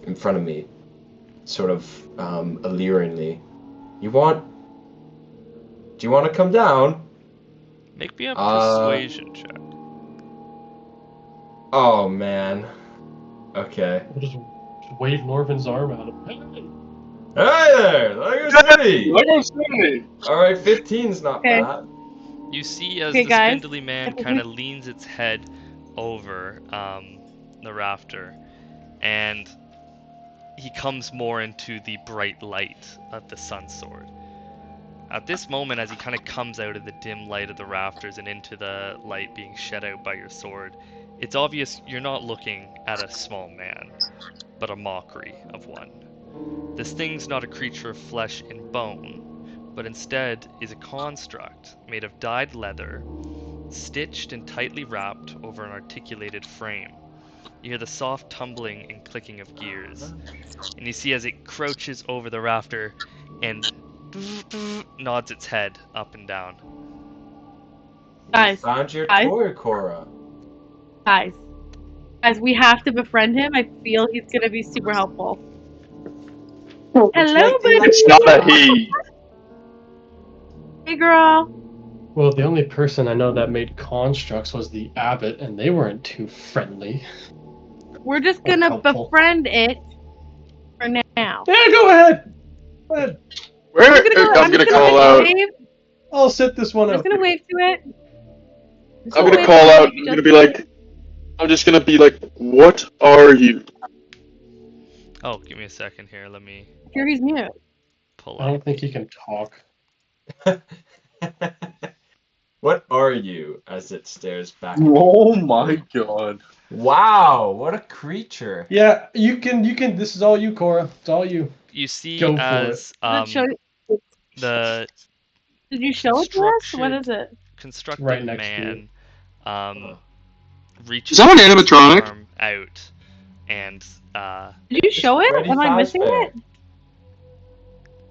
in front of me, sort of alluringly. Do you want to come down? Make me a persuasion check. Oh man. Okay. We'll just wave Norvin's arm at him. Hey! Hey there, Lego City. Lego City. All right, 15's not Okay. bad. You see as Okay, the guys. spindly man kind of leans its head over the rafter, and he comes more into the bright light of the sun sword. At this moment, as he kind of comes out of the dim light of the rafters and into the light being shed out by your sword, it's obvious you're not looking at a small man, but a mockery of one. This thing's not a creature of flesh and bone, but instead is a construct made of dyed leather, stitched and tightly wrapped over an articulated frame. You hear the soft tumbling and clicking of gears, and you see as it crouches over the rafter and nods its head up and down. Guys, You found your guys. toy, Cora. Guys, we have to befriend him. I feel he's gonna be super helpful. Hello, buddy. It's not a he. Hey, girl. Well, the only person I know that made constructs was the abbot, and they weren't too friendly. We're just Or gonna helpful. befriend it for now. Yeah, go ahead. Go ahead. I'm gonna call out. Wave. I'll sit this one I'm out. just gonna wave to it. I'm gonna call out. I'm gonna be like. I'm just gonna be like, what are you? Oh, give me a second here. Let me Here he's mute. pull I up. don't think he can talk. What are you? As it stares back. Oh my god. Wow, what a creature! Yeah, you can. This is all you, Cora. It's all you. You see Go for as the Did you show it to us? What is it? constructed Right next to you. man reaches Is that an his animatronic? arm out and Did you show it? Freddy Am I missing Fazbear. it?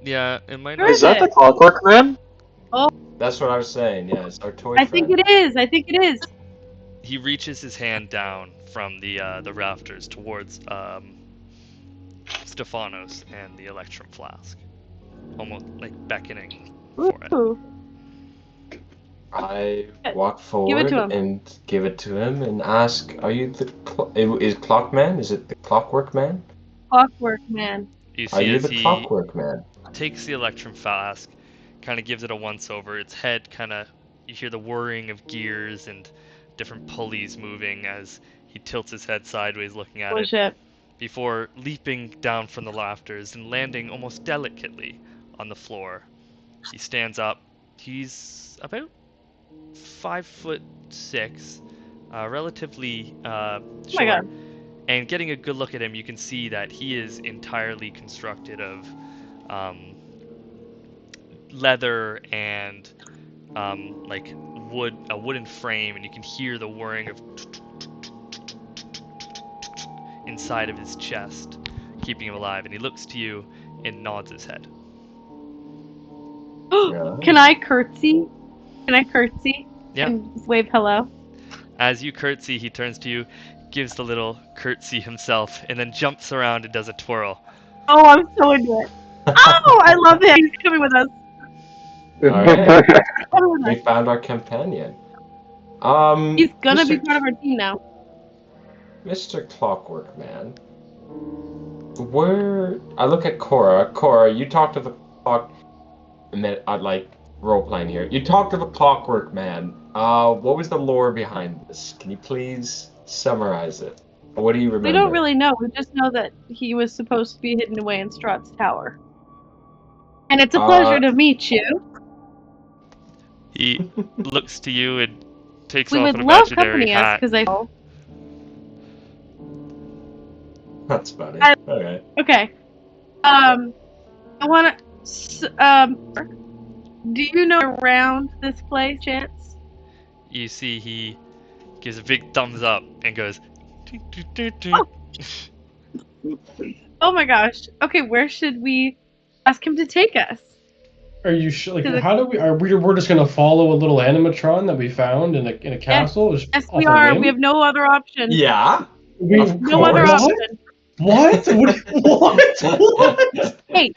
yeah, it might Where not. Is that the Clockwork Man? That's what I was saying. Yeah, it's our toy I friend. think it is. I think it is. He reaches his hand down from the rafters towards Stephanos and the electrum flask, almost like beckoning for it. Ooh. I walk forward Give it to him. and give it to him and ask, "Are you the is Clockman? Is it the Clockwork Man? Clockwork Man. You Are see you as the he Clockwork Man?" takes the electrum flask, kind of gives it a once over. Its head kind of, you hear the whirring of gears and different pulleys moving as he tilts his head sideways looking at Holy it shit. before leaping down from the rafters and landing almost delicately on the floor. He stands up. He's about 5'6", relatively Oh my short. god. And getting a good look at him, you can see that he is entirely constructed of leather and like a wooden frame, and you can hear the whirring of inside of his chest, keeping him alive. And he looks to you and nods his head. Can I curtsy? Can I curtsy? Yeah. And wave hello? As you curtsy, he turns to you, gives the little curtsy himself, and then jumps around and does a twirl. Oh, I'm so into it. Oh, I love him. He's coming with us. Alright, He's coming with we us. found our companion. He's gonna be Mr. part of our team now. Mr. Clockwork Man. I look at Cora. Cora, you talk to the clock. I'd like role playing here. You talk to the Clockwork Man. What was the lore behind this? Can you please summarize it? What do you remember? We don't really know. We just know that he was supposed to be hidden away in Strahd's tower. And it's a pleasure to meet you. He looks to you and takes We off would an love imaginary company us hat. because I. That's funny. Okay. Okay. I want to. Do you know around this place, Chance? You see he gives a big thumbs up and goes. Oh. Oh my gosh. Okay, where should we ask him to take us? Are you sure? Like, To the- how do we? We're just gonna follow a little animatron that we found in a castle? Just Yes, off we a are. whim? We have no other option. Yeah. Of No other course. option. What? What? Hey,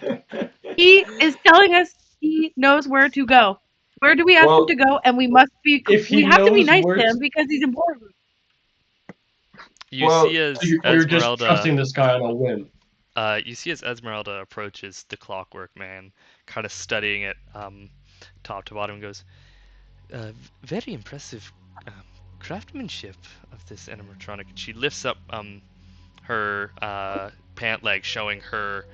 he is telling us he knows where to go. Where do we ask him to go? And we must be. If he We have to be knows nice where to him to- because he's important. You Well, see as So you're just Esmeralda. trusting this guy on a whim. You see as Esmeralda approaches the Clockwork Man, kind of studying it top to bottom, and goes, "Very impressive craftsmanship of this animatronic." And she lifts up her pant leg, showing her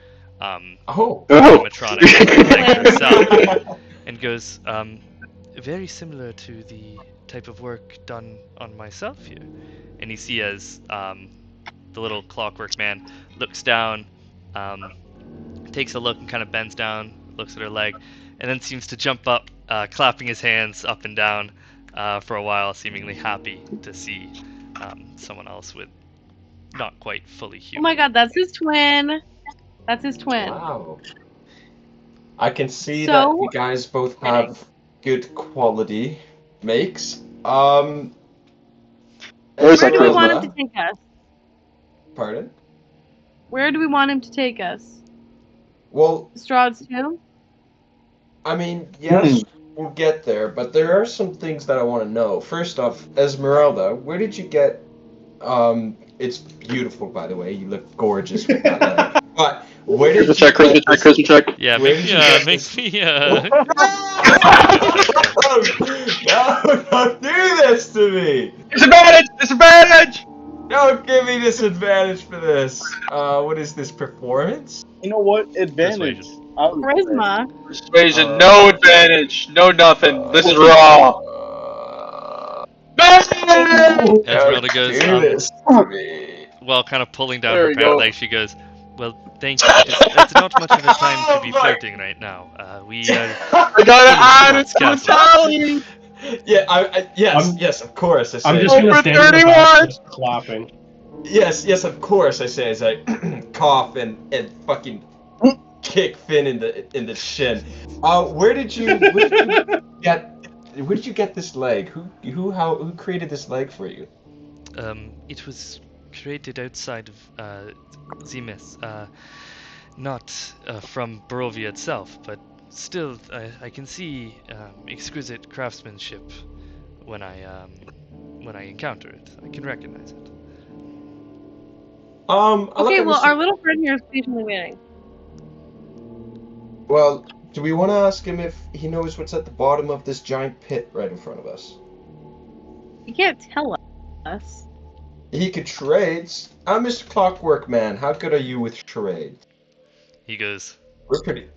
animatronic leg herself, and goes, "Very similar to the type of work done on myself here." And you see as the little Clockwork Man looks down, takes a look and kind of bends down, looks at her leg, and then seems to jump up, clapping his hands up and down for a while, seemingly happy to see someone else with not quite fully Oh human. my god, that's his twin. That's his twin. Wow. I can see So that you guys both have good quality makes. Where's Where that do we want him charisma? to take us? Pardon? Where do we want him to take us? Well, Strahd's tomb? I mean, yes, we'll get there, but there are some things that I want to know. First off, Esmeralda, where did you get? It's beautiful, by the way. You look gorgeous with that leg. But where did Charisma check, charisma check. Yeah, Where make did you me, get make this? me, No, don't do this to me! Disadvantage! Disadvantage! Don't give me disadvantage for this. What is this, performance? You know what? Advantage. Persuasion. I would say. Charisma? Persuasion, no advantage, no nothing. This is raw. Esmeralda Don't goes, do this to me. while kind of pulling down There her we pant go. leg, she goes, "Well, thank you. It's not much of a time to be flirting right now. We are I gotta add it Strahd's to the castle." tally! Yeah, yes, yes, of course, I say. I'm just gonna Over stand in the back 31! just clapping. Yes, of course, I say as I cough and fucking kick Finn in the shin. Where did you get this leg? Who created this leg for you? It was created outside of Zemis, not from Barovia itself, but still, I can see exquisite craftsmanship when I encounter it. I can recognize it. I look Okay, at well, Mr. our little friend here is patiently waiting. Well, do we want to ask him if he knows what's at the bottom of this giant pit right in front of us? He can't tell us. He could trades. I'm Mr. Clockwork Man. How good are you with charades? He goes, We're pretty.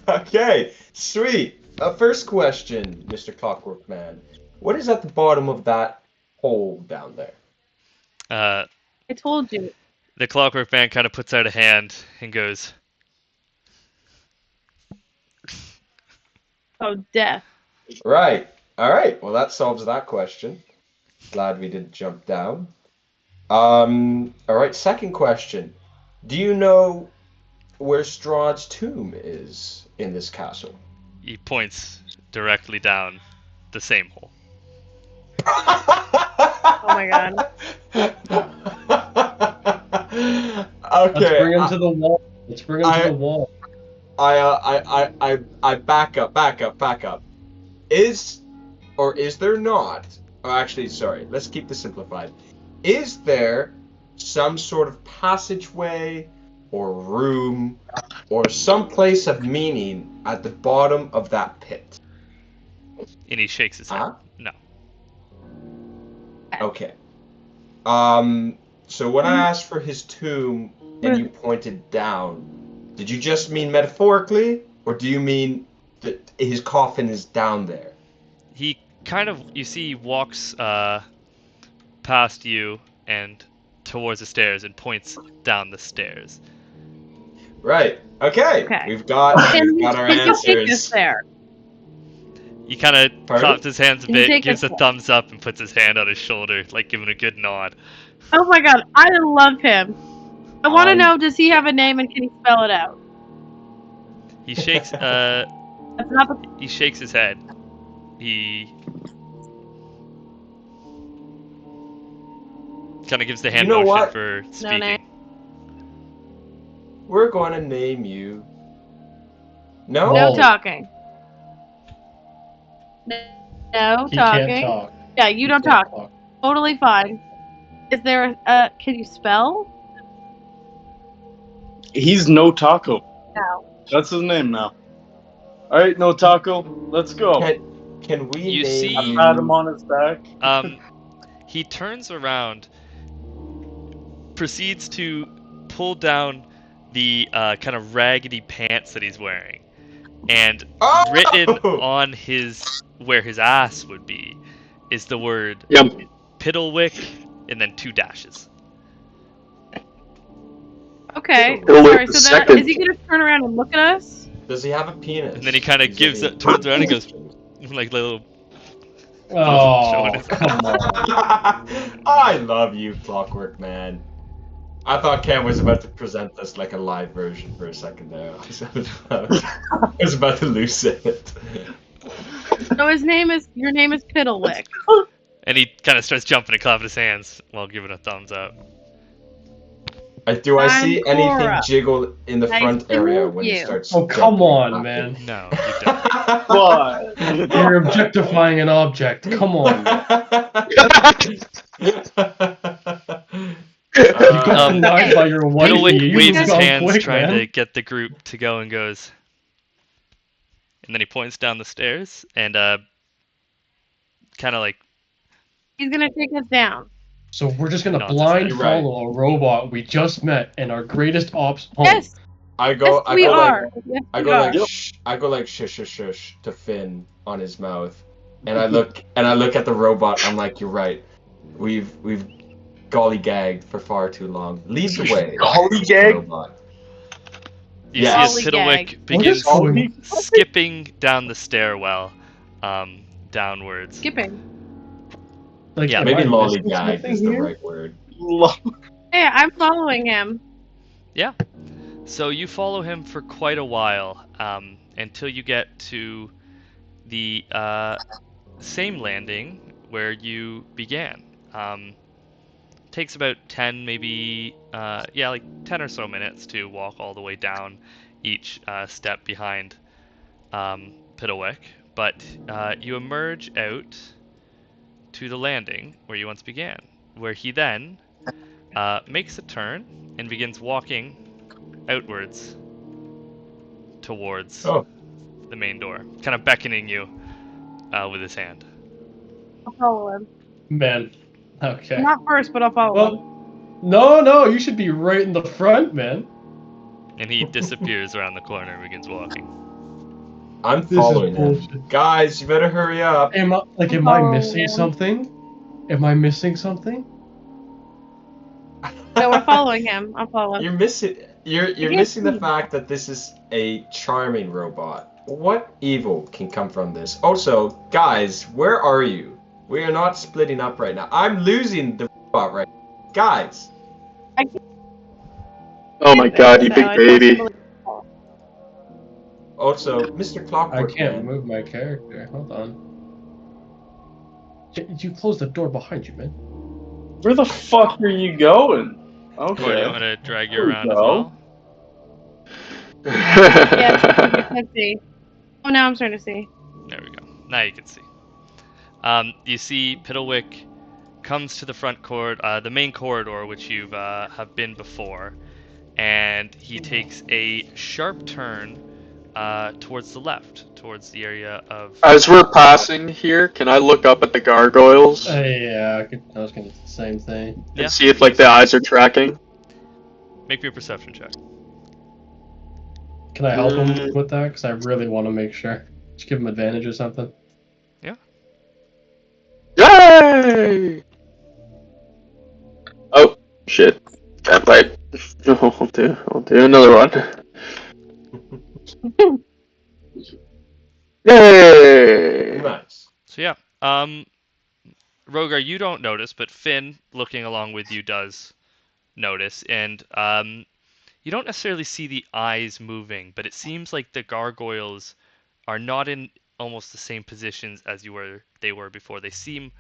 Okay, sweet. First question, Mr. Clockwork Man. What is at the bottom of that hole down there? Uh, I told you. the Clockwork Man kind of puts out a hand and goes, Oh, death. Right. All right. Well, that solves that question. Glad we didn't jump down. All right. Second question. Do you know where Strahd's tomb is in this castle? he points directly down the same hole. Oh my god. Okay. Let's bring him to the wall. Let's bring him to the wall. I back up. Is there not? Oh, actually, sorry. Let's keep this simplified. Is there some sort of passageway or room or some place of meaning at the bottom of that pit? And he shakes his head. No. Okay. So when I asked for his tomb and you pointed down, did you just mean metaphorically, or do you mean that his coffin is down there? He kind of, you see, he walks past you and towards the stairs and points down the stairs. Right. Okay. We've got our Can you take us answers. there? He kind of claps his hands a Can you bit, take gives us a there? thumbs up, and puts his hand on his shoulder, like giving a good nod. Oh my god, I love him. I want to know, does he have a name and can he spell it out? He shakes. That's not the He shakes his head. He kind of gives the hand You know motion what? for name. speaking. We're going to name you. No? No Wally. talking. No He talking. can't talk. Yeah, you don't Can't talk. Totally fine. Is there a, can you spell? He's No Taco. No. That's his name now. All right, No Taco, let's go. Can we You name see- you? Pat him on his back. He turns around, proceeds to pull down the kind of raggedy pants that he's wearing, and written on where his ass would be is the word Piddlewick and then 2 dashes. Okay. Piddlewick Sorry, the so then second. is he gonna turn around and look at us? Does he have a penis? And then he kind of These are the turns around and goes, questions. like little. Oh, Showing his come on. I love you, Clockwork Man. I thought Cam was about to present us like a live version for a second there. I was about to lose it. So your name is Piddlewick. And he kind of starts jumping and clapping his hands while giving a thumbs up. Do I I'm see anything Cora. jiggle in the Nice front to area meet when he you. starts? Oh, come jumping on, and man. No, you don't. What? You're objectifying an object. Come on, man. You got denied by your wife. Piddlewick You waves moved his on hands quick, trying man. to get the group to go and goes. And then he points down the stairs and kind of like. He's gonna take us down. So we're just gonna No, blind you're right. follow a robot we just met in our greatest ops home. Yes, I go. yes, we are. Yes, I we go are. like I go like shush shush shush to Finn on his mouth, and I look at the robot. I'm like, you're right. We've gollygagged for far too long. Lead the way, Gollygag? robot. You Yes. see as Gollygag. Piddlewick begins going- skipping down the stairwell, downwards. Skipping. Like, Yeah, am Maybe I missing lollygag something is the here? right word. Hey, I'm following him. Yeah. So you follow him for quite a while, until you get to the same landing where you began. Takes about 10, maybe, like 10 or so minutes to walk all the way down each step behind Piddlewick. But you emerge out to the landing where you once began, where he then makes a turn and begins walking outwards towards the main door, kind of beckoning you with his hand. I'll follow him. Man. Okay. Not first, but I'll follow him. Well, no, you should be right in the front, man. And he disappears around the corner and begins walking. I'm This is following him. bullshit. Guys, you better hurry up. Am I I'm I following missing him. something? Am I missing something? No, we're following him. I'm following. You're missing. You're can't missing the see. fact that this is a charming robot. What evil can come from this? Also, guys, where are you? We are not splitting up right now. I'm losing the robot right now. Guys. Oh my god, you big baby. Also, Mr. I Clockwork can't Man. move my character. Hold on. You close the door behind you, man. Where the fuck are you going? Oh, do you Okay. want me to drag you There we around as go. well? Yes, because I can't see. Oh, now I'm starting to see. There we go. Now you can see. You see Piddlewick comes to the front corridor, the main corridor, which you've have been before, and he takes a sharp turn towards the left, towards the area of. As we're passing here, can I look up at the gargoyles Yeah, I was gonna do the same thing. Yeah. and see if like the eyes are tracking? Make me a perception check. Can I help him with that? Because I really want to make sure. Just give him advantage or something. Yeah. Yay! Oh shit! Can't wait. I'll do another one. Yay! Nice. So yeah. Rogar, you don't notice, but Finn, looking along with you, does notice, and you don't necessarily see the eyes moving, but it seems like the gargoyles are not in almost the same positions as they were before. They seem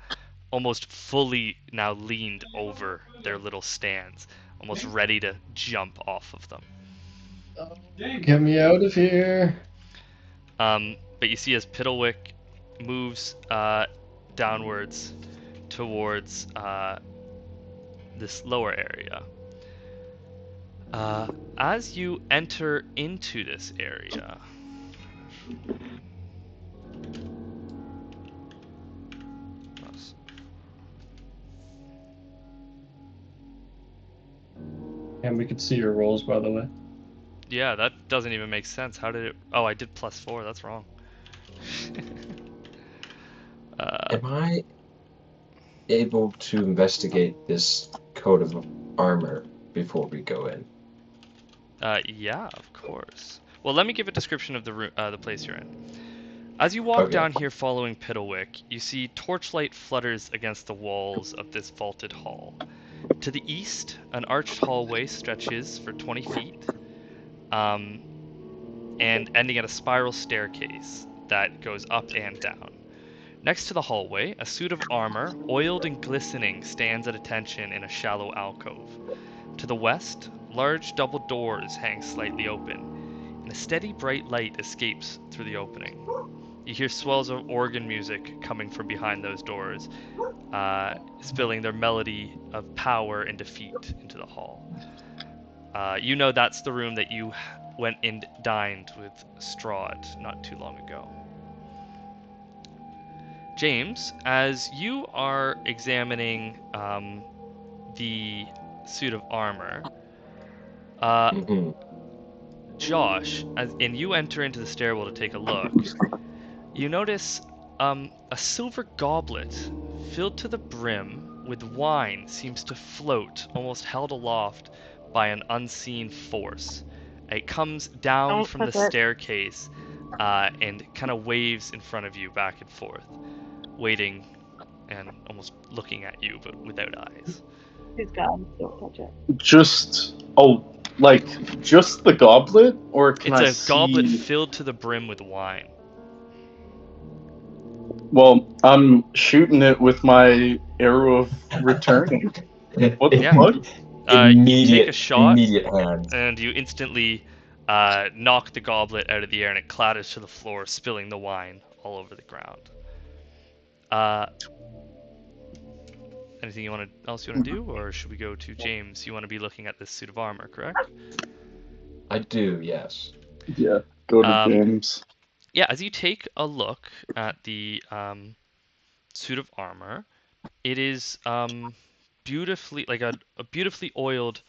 almost fully now leaned over their little stands, almost ready to jump off of them. Get me out of here. But you see as Piddlewick moves downwards towards this lower area. As you enter into this area, And we could see your rolls, by the way. yeah, that doesn't even make sense. How did it? Oh, I did +4. That's wrong. Am I able to investigate this coat of armor before we go in? Yeah, of course. Well, let me give a description of the place you're in. As you walk down here following Piddlewick, you see torchlight flutters against the walls of this vaulted hall. To the east, an arched hallway stretches for 20 feet, and ending at a spiral staircase that goes up and down. Next to the hallway, a suit of armor, oiled and glistening, stands at attention in a shallow alcove. To the west, large double doors hang slightly open, and a steady bright light escapes through the opening. You hear swells of organ music coming from behind those doors, spilling their melody of power and defeat into the hall. You know that's the room that you went and dined with Strahd not too long ago. James, as you are examining the suit of armor, Josh, and you enter into the stairwell to take a look, you notice a silver goblet filled to the brim with wine seems to float, almost held aloft by an unseen force. It comes down Don't from the touch it. staircase and kind of waves in front of you back and forth, waiting and almost looking at you, but without eyes. Please God, don't touch it. Just just the goblet, or can It's I a see? goblet filled to the brim with wine. Well, I'm shooting it with my arrow of returning. What the Yeah. fuck? You take a shot, Immediate hands. and you instantly knock the goblet out of the air, and it clatters to the floor, spilling the wine all over the ground. Anything else you want to do, or should we go to James? You want to be looking at this suit of armor, correct? I do, yes. Yeah, go to James. Yeah, as you take a look at the suit of armor, it is beautifully like a beautifully oiled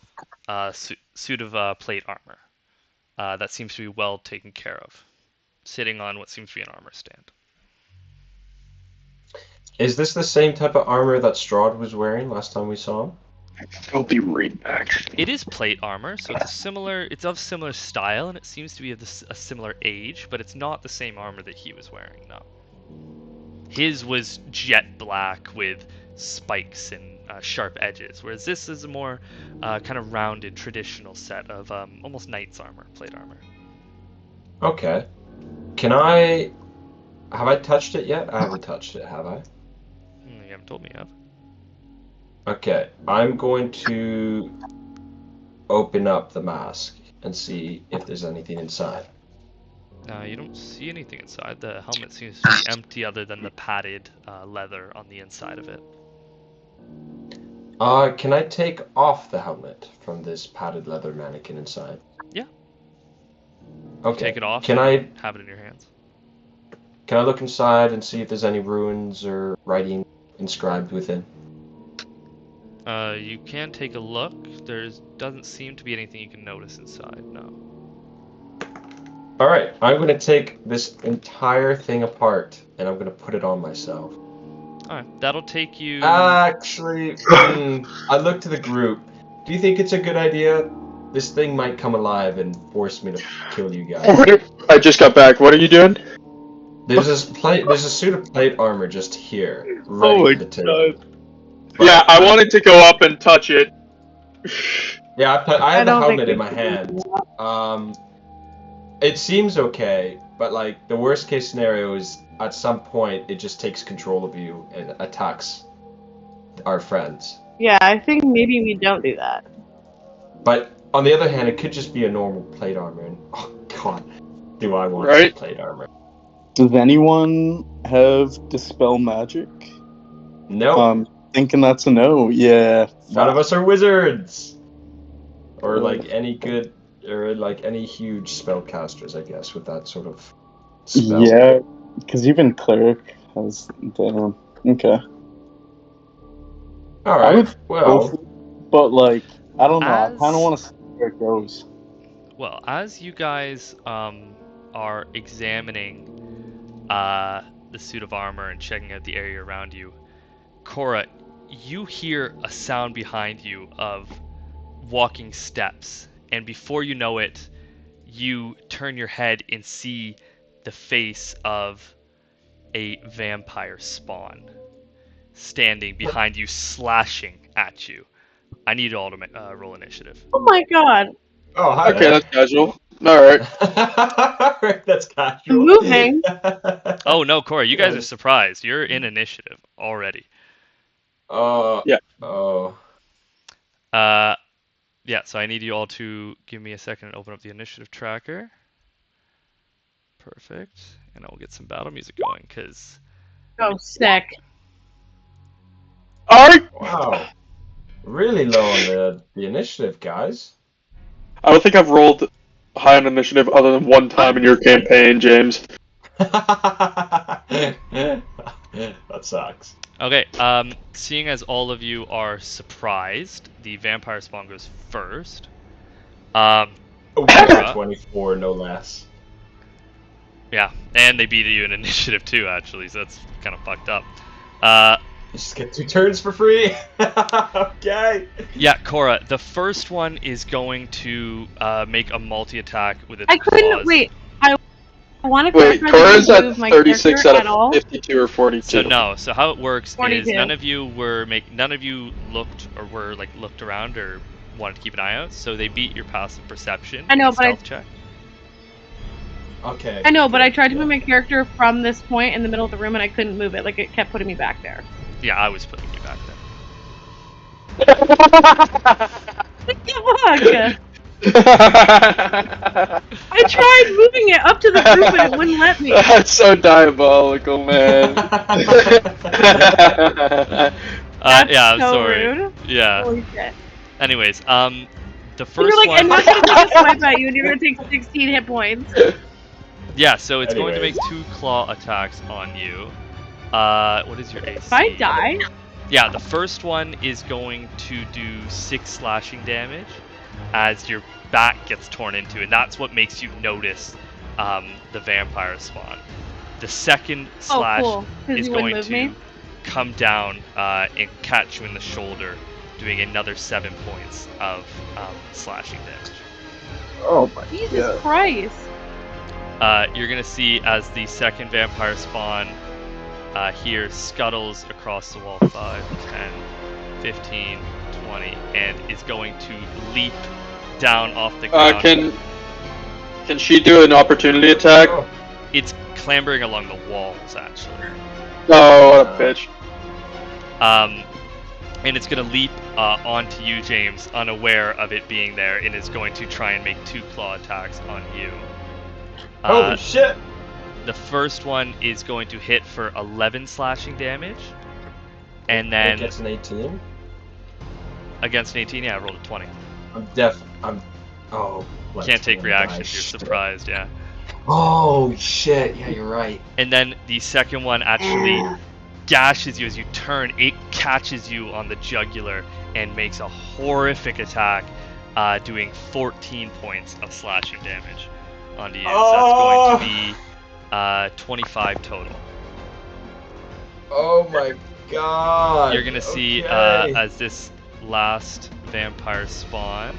suit of plate armor that seems to be well taken care of. sitting on what seems to be an armor stand. Is this the same type of armor that Strahd was wearing last time we saw him? I'll be right back. It is plate armor, so it's of similar style, and it seems to be of a similar age, but it's not the same armor that he was wearing, no. His was jet black with spikes and sharp edges, whereas this is a more kind of rounded, traditional set of almost knight's armor, plate armor. Okay. Have I touched it yet? I haven't touched it, have I? You haven't told me yet. Okay, I'm going to open up the mask and see if there's anything inside. You don't see anything inside. The helmet seems to be empty other than the padded leather on the inside of it. Can I take off the helmet from this padded leather mannequin inside? Yeah. Okay. Take it off Can and I have it in your hands. Can I look inside and see if there's any ruins or writing inscribed within? You can take a look. There doesn't seem to be anything you can notice inside, no. Alright, I'm going to take this entire thing apart and I'm going to put it on myself. Alright, that'll take you... Actually, I look to the group. Do you think it's a good idea? This thing might come alive and force me to kill you guys. I just got back. What are you doing? There's a suit of plate armor just here, ready for the table. But Yeah, I wanted to go up and touch it. Yeah, I have the don't think helmet we in my should do hand. It seems okay, but like the worst case scenario is at some point it just takes control of you and attacks our friends. Yeah, I think maybe we don't do that. But on the other hand, it could just be a normal plate armor, and oh god, do I want Right? plate armor? Does anyone have Dispel Magic? No, Thinking that's a no. Yeah. none of us are wizards, or Oh. like any good, or like any huge spellcasters, I guess, with that sort of spell. Yeah, because even Cleric has. Damn. Okay. All I right. would Well, but like, I don't know. I As- kind of want to see where it goes. Well, as you guys are examining the suit of armor and checking out the area around you, Cora, you hear a sound behind you of walking steps, and before you know it, you turn your head and see the face of a vampire spawn standing behind you, slashing at you. I need you all to roll initiative. Oh my god. oh hi. Okay, that's casual. Alright. That's casual. Moving. Oh no, Corey, you guys are surprised. You're in initiative already. Yeah. Oh. Yeah, so I need you all to give me a second and open up the initiative tracker. Perfect. And I'll get some battle music going, because... Oh, sick. Alright! Wow. Really low on the initiative, guys. I don't think I've rolled high on initiative other than one time in your campaign, James. That sucks. Okay, seeing as all of you are surprised, the vampire spawn goes first. Oh, Cora. 24, no less. Yeah, and they beat you in initiative too, actually, so that's kind of fucked up. You just get 2 turns for free. Okay. Yeah, Cora, the first one is going to make a multi-attack with its I couldn't claws. wait. I want to Wait, clarify Cora's that I at didn't move my 36 character out at all. of 52 or 42. So no, so how it works 42. is none of you looked around or wanted to keep an eye out, so they beat your passive perception. I know, and but stealth check. Okay. I know, but I tried to Yeah. move my character from this point in the middle of the room and I couldn't move it. Like, it kept putting me back there. Yeah, I was putting you back there. Fuck! I tried moving it up to the group and it wouldn't let me. That's so diabolical, man. That's Yeah, I'm so sorry. rude. Yeah. Holy shit. Anyways, the And first you're like, one. I'm not gonna take a swipe at you and you're gonna take 16 hit points. Yeah, so it's going to make Anyways. 2 claw attacks on you. What is your AC? If I die, Yeah, the first one is going to do 6 slashing damage as your back gets torn into, and that's what makes you notice the vampire spawn. The second slash cool. 'Cause is you wouldn't going move to me? come down and catch you in the shoulder, doing another 7 points of slashing damage. Oh my Jesus god. Christ. You're going to see as the second vampire spawn here scuttles across the wall 5, 10, 15, 20, and is going to leap down off the ground. Can she do an opportunity attack? It's clambering along the walls, actually. Oh, what a bitch. And it's going to leap onto you, James, unaware of it being there, and is going to try and make 2 claw attacks on you. Holy shit! The first one is going to hit for 11 slashing damage, and It then gets an 18. against an 18, yeah, I rolled a 20. Oh. Can't take reactions. You're Shit. surprised, yeah. Oh shit! Yeah, you're right. And then the second one actually gashes you as you turn. It catches you on the jugular and makes a horrific attack, doing 14 points of slashing damage onto you. So that's going to be 25 total. Oh my god! You're gonna see Okay. as this last vampire spawn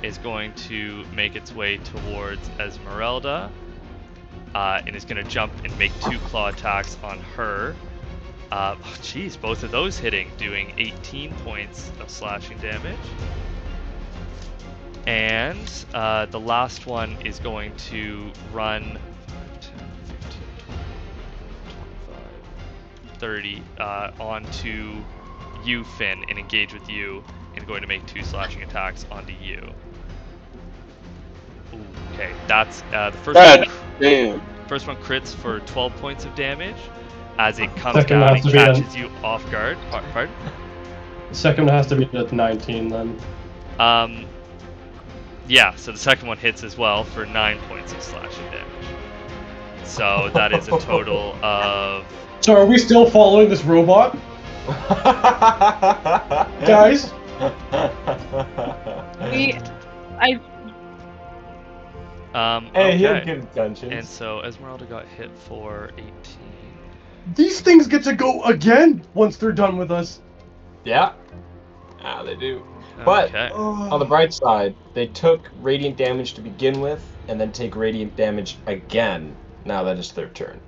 is going to make its way towards Esmeralda, and is gonna jump and make 2 claw attacks on her. Jeez, both of those hitting, doing 18 points of slashing damage. And the last one is going to run 10, 15, 20, 25, 30 onto you, Finn, and engage with you, and going to make 2 slashing attacks onto you. Ooh, okay, that's the first God one. damn. First one crits for 12 points of damage as it comes Second down has and to be catches you off guard. Pardon? The second one has to be at 19 then. Yeah, so the second one hits as well for 9 points of slashing damage. So that is a total of... So are we still following this robot, guys? Hey, he had okay. good intentions. And so Esmeralda got hit for 18. These things get to go again once they're done with us. Yeah. Yeah, they do. But Okay. on the bright side, they took radiant damage to begin with, and then take radiant damage again. Now that it's their turn.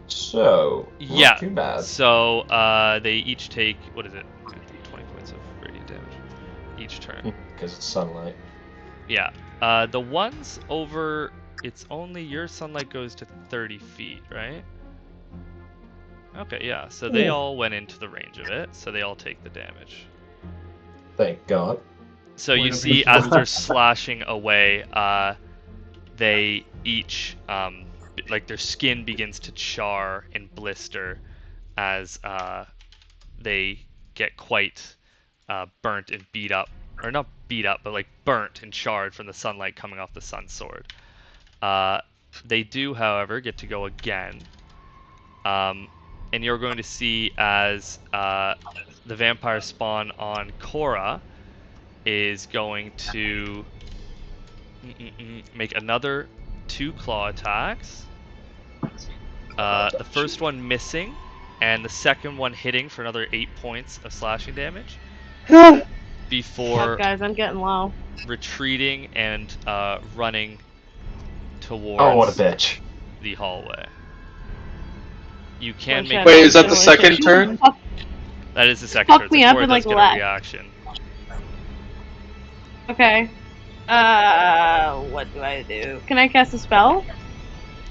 So, Yeah. not too bad. So they each take, what is it? 20 points of radiant damage each turn. Because it's sunlight. Yeah. The ones over, it's only your sunlight goes to 30 feet, right? Okay, yeah. So they all went into the range of it, so they all take the damage. Thank God. So you see, as they're slashing away, they each, like their skin begins to char and blister as they get quite burnt and beat up, or not beat up, but like burnt and charred from the sunlight coming off the sun sword. They do, however, get to go again, and you're going to see as the vampire spawn on Cora is going to make another 2 claw attacks. The first one missing, and the second one hitting for another 8 points of slashing damage. Before Fuck, guys, I'm getting low. retreating and running towards Oh, what a bitch. the hallway. You can Holy make. shit, Wait, is that the holy second shit. turn? That is the second Fuck turn. me So up Cora and, does like, get a left. reaction. Okay. What do I do? Can I cast a spell?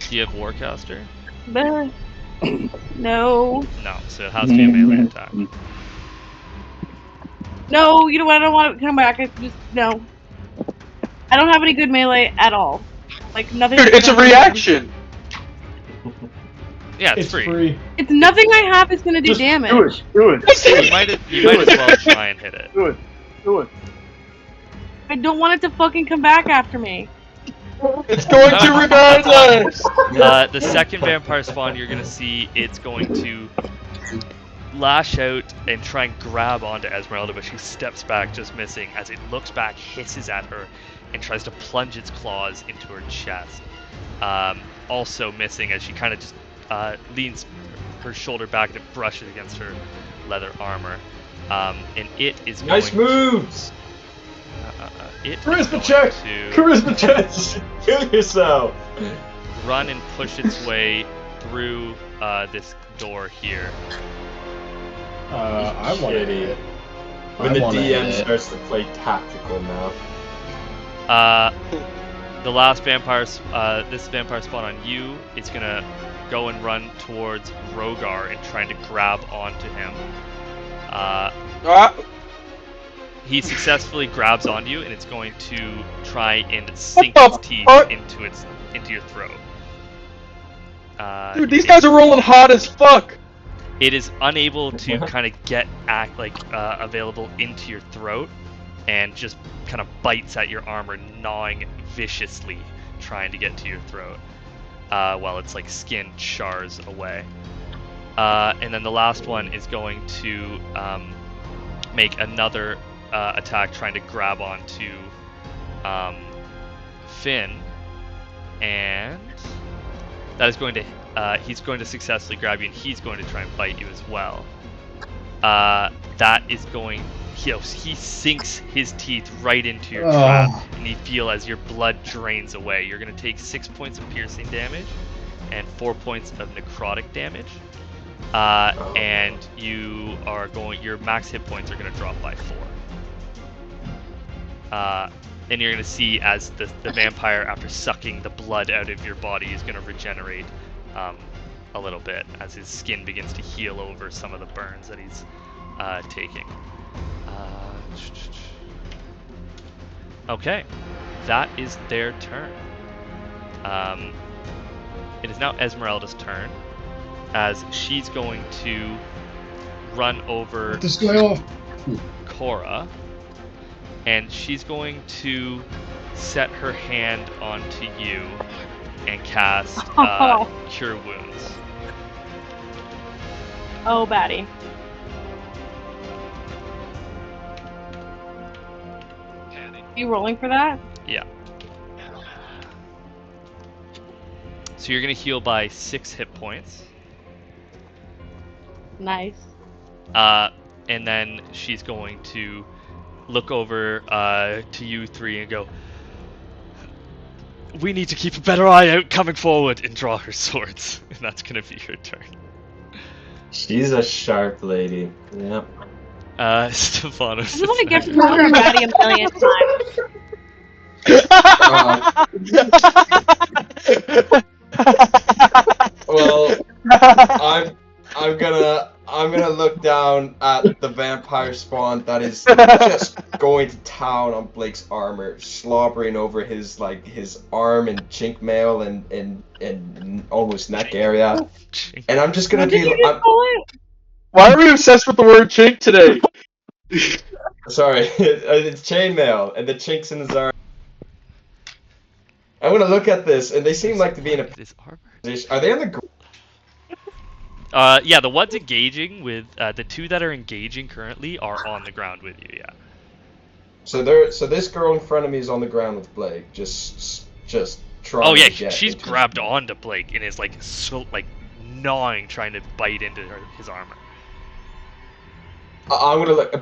Do you have Warcaster? Bleh. No. No, so it has to be a melee attack. No, you know what? I don't want to come back. I just, no. I don't have any good melee at all. Like, nothing. Dude, it's a reaction! Yeah, it's It's free. free. It's nothing I have is gonna do Just damage. Do it. You might as well try and hit it. Do it. I don't want it to fucking come back after me. It's going to regardless! The second vampire spawn, you're gonna see it's going to lash out and try and grab onto Esmeralda, but she steps back, just missing. As it looks back, hisses at her, and tries to plunge its claws into her chest. Also missing as she kind of just leans her shoulder back and it brushes against her leather armor. And it is Nice going moves! It Charisma is going check! to Charisma check! Kill yourself! run and push its way through this door here. I want to hit it. When I the wanna DM hit it. starts to play tactical now. The last vampire, this vampire spawn on you, is gonna go and run towards Rogar and trying to grab onto him. He successfully grabs on you, and it's going to try and sink the its teeth fuck? into your throat. Dude, these guys are rolling hot as fuck! It is unable to kind of get available into your throat, and just kind of bites at your armor, gnawing viciously, trying to get to your throat, while its like skin chars away. And then the last one is going to make another attack, trying to grab onto Finn, and that is going to he's going to successfully grab you, and he's going to try and bite you as well. That is going. He sinks his teeth right into your trap, and you feel as your blood drains away. You're going to take 6 points of piercing damage and 4 points of necrotic damage. And you are going. Your max hit points are going to drop by 4. And you're going to see as the vampire, after sucking the blood out of your body, is going to regenerate a little bit as his skin begins to heal over some of the burns that he's taking. Okay, that is their turn. It is now Esmeralda's turn, as she's going to run over This guy off. Cora, and she's going to set her hand onto you and cast Cure Wounds. Oh, baddie. Are you rolling for that? Yeah. So you're going to heal by 6 hit points. Nice. And then she's going to look over to you three and go, "We need to keep a better eye out coming forward," and draw her swords. And that's going to be your turn. She's a sharp lady. Yep. Stephanos. I just want to get to know her baddie a million times. Well, I'm gonna look down at the vampire spawn that is just going to town on Blake's armor, slobbering over his arm and chink mail and almost neck area, and I'm just gonna What did you just call it? Why are we obsessed with the word chink today? Sorry, it's chainmail and the chinks in his arm. I'm gonna look at this, and they seem like to be in a position. Are they on the ground? Yeah, the ones engaging with the two that are engaging currently are on the ground with you. Yeah. So this girl in front of me is on the ground with Blake, just trying. Oh yeah, to get she's into grabbed onto Blake and is like gnawing, trying to bite into his armor. I'm gonna look.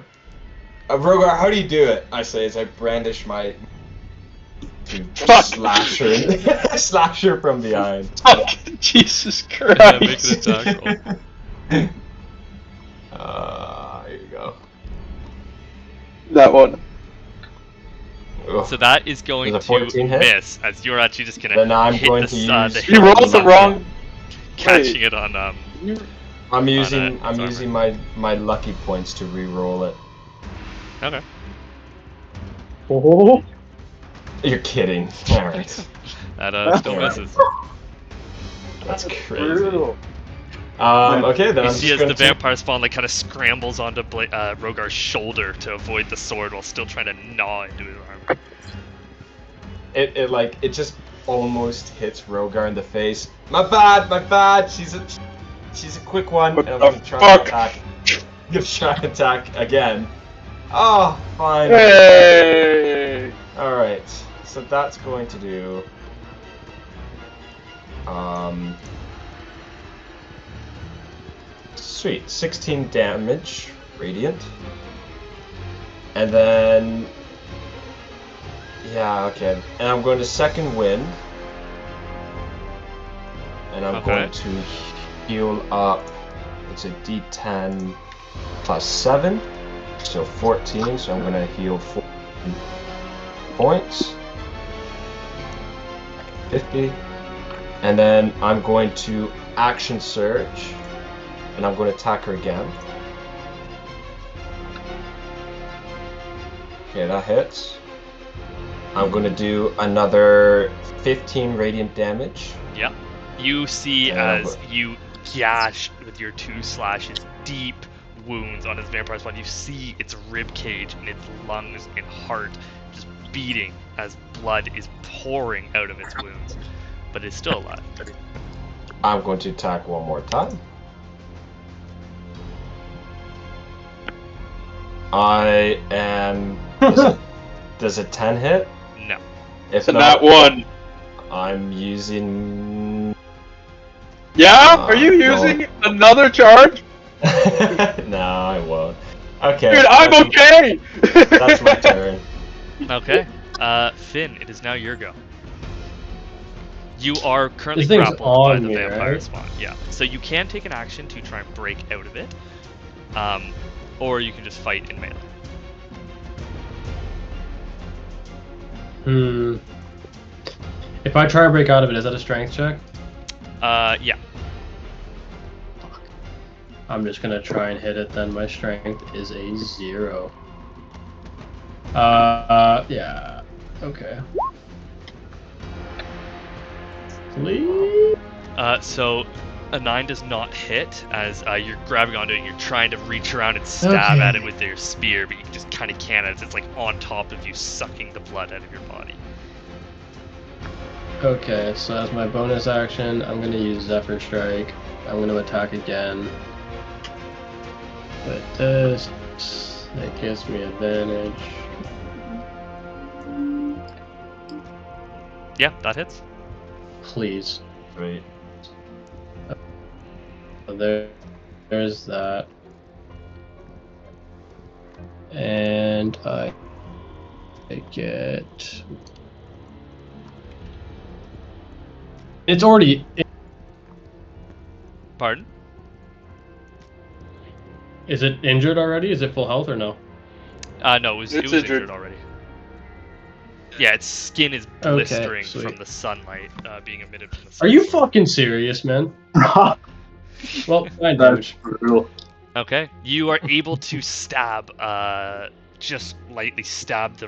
Rogar, how do you do it? I say as I brandish my slash her from behind. Oh, Jesus Christ! Yeah, make an attack roll. Here you go. That one. Ugh. So that is going Does a to 14 hit? miss, as you're actually just gonna Then I'm hit going the, to the use- hit You rolled the button, wrong. catching it on I'm using its using my lucky points to re-roll it. Okay. Oh. You're kidding. Alright. That still misses. That's crazy. Brutal. Okay, then You I'm see just as gonna the vampire spawn kind of scrambles onto Rogar's shoulder to avoid the sword while still trying to gnaw into his arm. It just almost hits Rogar in the face. My bad. She's a quick one. What And I'm the gonna try fuck? to attack. Gonna try to attack again. Oh, fine. Hey! Alright. so that's going to do sweet 16 damage radiant. And then yeah, okay. And I'm going to second wind. And I'm going to heal up. It's a D10 plus 7, so 14. So I'm going to heal 14 points. 50. And then I'm going to action surge, and I'm going to attack her again. Okay, that hits. I'm going to do another 15 radiant damage. Yep. You see as you gash with your 2 slashes deep wounds on its vampire spawn, you see its rib cage and its lungs and heart just beating as blood is pouring out of its wounds, but it's still alive. I'm going to attack one more time. I am. Does a 10 hit? No. If So not, that one. I'm using. Yeah? Are you using another charge? No, I won't. Okay. Dude, I'm okay! That's my turn. Okay. Finn, it is now your go. You are currently This thing's grappled by on the me, vampire right? spawn. Yeah. So you can take an action to try and break out of it. Or you can just fight in melee. If I try to break out of it, is that a strength check? Yeah. I'm just gonna try and hit it then. My strength is a 0. Yeah. Okay. Please? So a 9 does not hit as you're grabbing onto it and you're trying to reach around and stab at it with your spear, but you just kind of can't as it's like on top of you, sucking the blood out of your body. Okay, so as my bonus action, I'm gonna use Zephyr Strike. I'm gonna attack again. With this, that gives me advantage. Yeah, that hits. Please. Right. There's that. And I get... It's already... Pardon? Is it injured already? Is it full health or no? No, it was injured already. Yeah, its skin is blistering from the sunlight being emitted from the sun. Are you fucking serious, man? Well, 9 damage. Brutal. Okay, you are able to stab, just lightly stab the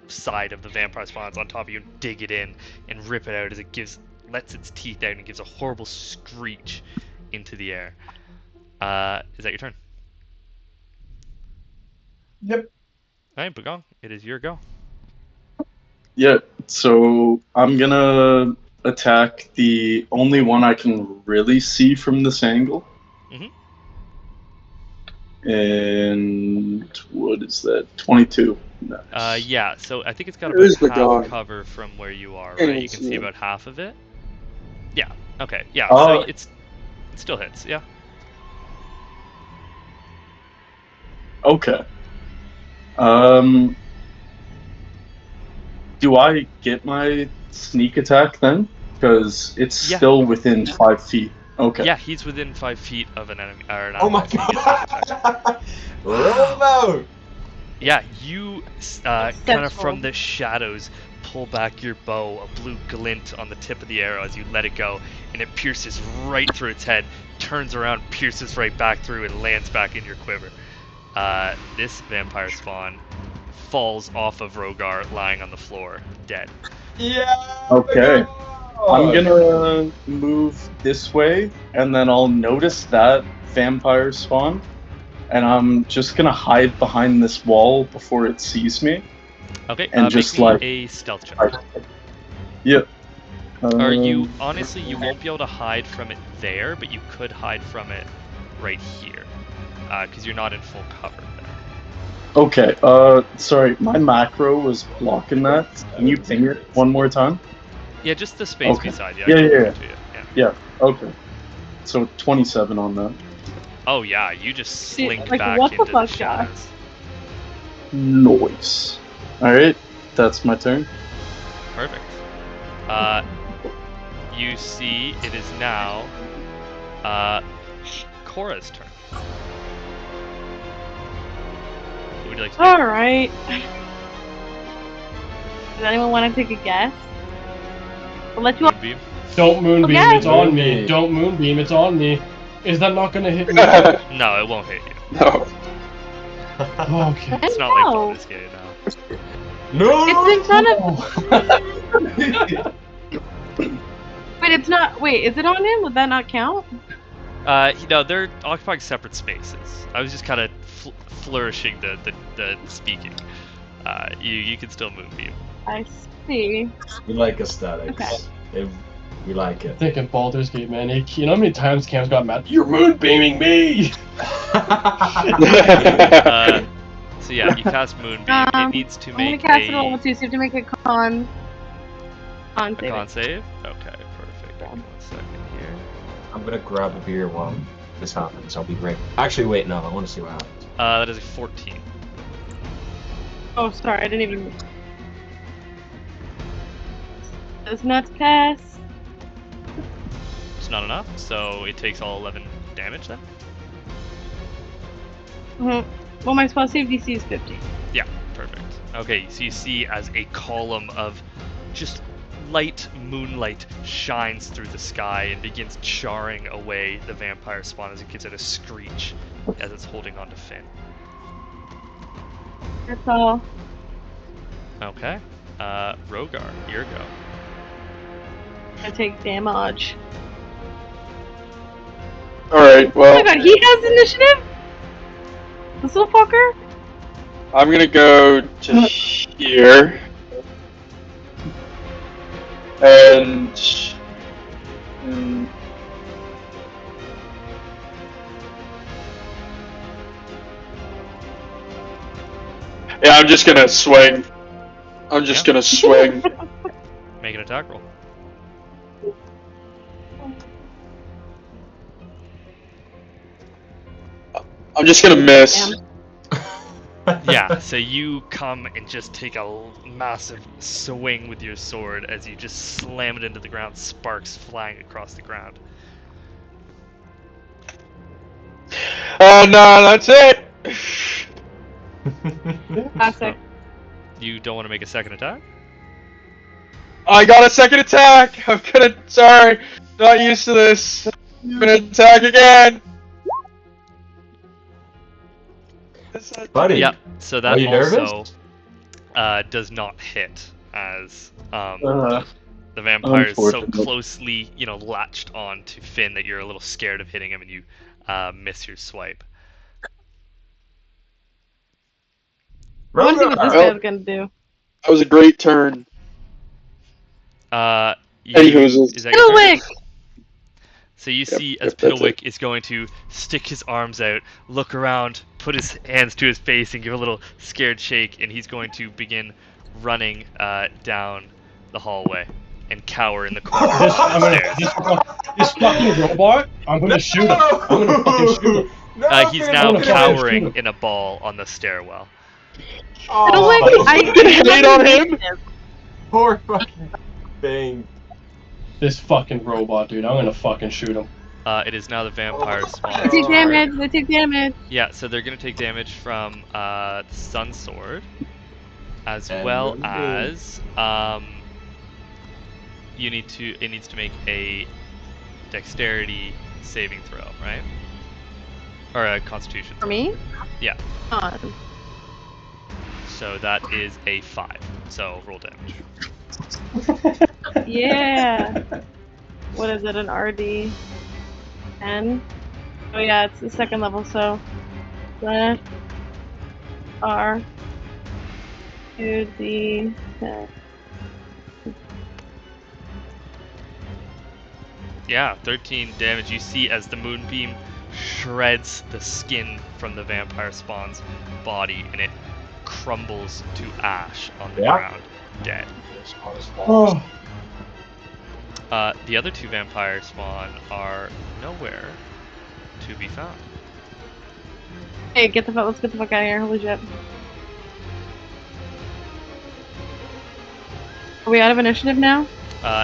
side of the vampire spawns on top of you, and dig it in and rip it out as it lets its teeth out and gives a horrible screech into the air. Is that your turn? Yep. Alright, Bagong, it is your go. Yeah, so I'm gonna attack the only one I can really see from this angle. And what is that? 22. Nice. Yeah, so I think it's got There's about the half dog. cover from where you are, Can't right? even You can see see it. about half of it. Yeah, okay, yeah, so it still hits, yeah. Okay. Do I get my sneak attack then? Because it's still within 5 feet. Okay. Yeah, he's within 5 feet of an enemy. Or an Oh my animal, so you get sneak attack. Roll out! Yeah, you kind of from the shadows pull back your bow, a blue glint on the tip of the arrow as you let it go, and it pierces right through its head, turns around, pierces right back through, and lands back in your quiver. This vampire spawn falls off of Rogar, lying on the floor, dead. Yeah! Okay. I'm gonna move this way, and then I'll notice that vampire spawn, and I'm just gonna hide behind this wall before it sees me. Okay, and make just me like a stealth check. Yep. Or you honestly, you won't be able to hide from it there, but you could hide from it right here, because you're not in full cover there. Okay, sorry, my macro was blocking that. Can you ping it one more time? Yeah, just the space Okay. beside you. I Yeah, can yeah, move yeah. it to you. Yeah. Yeah, okay. So 27 on that. Oh yeah, you just slink like, back what the into the fuck, Josh? shadows. Noise. Alright, that's my turn. Perfect. You see it is now Cora's turn. What would you like to do? Alright. Does anyone want to take a guess? I'll let you all. Moonbeam. Don't moonbeam, Okay. it's on me. Moonbeam. Don't moonbeam, it's on me. Is that not gonna hit me? No, it won't hit you. No. Okay. It's not like No. Baldur's Gate now. No! It's in front of. Wait, it's not. Wait, is it on him? Would that not count? No, they're occupying separate spaces. I was just kind of flourishing the speaking. You can still moonbeam. I see. We like aesthetics. Okay. We like it. Thinking Baldur's Gate, man. You know how many times Cam's got mad? You're moonbeaming me! So yeah, you cast moonbeam. It needs to I'm gonna make cast it a all too, so you have to make a con. Con save. con save. Okay, perfect. Give me 1 second here. I'm gonna grab a beer while this happens. I'll be great. Actually, wait, no. I want to see what happens. That is a 14. Oh, sorry, I didn't even. Does not pass. It's not enough, so it takes all 11 damage then. Well, my spell save DC is 50. Yeah, perfect. Okay, so you see as a column of just light moonlight shines through the sky and begins charring away the vampire spawn as it gives it a screech as it's holding on to Finn. That's all. Okay, Rogar, your go. I take damage. Alright, Oh my well, god, he has initiative? This little fucker? I'm gonna go to here. And... yeah, I'm just gonna swing. I'm just gonna swing. Make an attack roll. I'm just gonna miss. Yeah, so you come and just take a massive swing with your sword as you just slam it into the ground, sparks flying across the ground. Oh no, that's it! Classic. You don't want to make a second attack? I got a second attack! I'm gonna... sorry, not used to this. I'm gonna attack again! Buddy, Yep, so are that you also nervous? does not hit as Uh, the vampire is so unfortunate. closely, latched on to Finn that you're a little scared of hitting him and you miss your swipe. I want to see what this Rogar! guy's gonna do. That was a great turn. Anywho's, Is that your turn? Piddlewick! So you see as yep, that's it. Piddlewick is going to stick his arms out, look around, put his hands to his face, and give a little scared shake, and he's going to begin running down the hallway and cower in the corner of the stairs. This fucking robot, I'm gonna shoot him. I'm gonna fucking shoot him. No, He's Finn, now don't cowering shoot him. in a ball on the stairwell. Piddlewick, Oh, I hate on him? poor fucking thing. This fucking robot, dude. I'm gonna fucking shoot him. It is now the vampire They spawn. take damage, they take damage. Yeah, so they're going to take damage from the Sun Sword, as And well Moonbeam. as it needs to make a dexterity saving throw, right? Or a Constitution. For me? Yeah. On. So that is a 5. So roll damage. Yeah. What is it, an RD? 10? Oh yeah, it's the second level, so... Slash... R... 2D... 10. Yeah, 13 damage. You see as the moonbeam shreds the skin from the vampire spawn's body, and it crumbles to ash on the ground, dead. Oh. The other two vampire spawn are nowhere to be found. Hey, let's get the fuck out of here. Holy shit. Are we out of initiative now?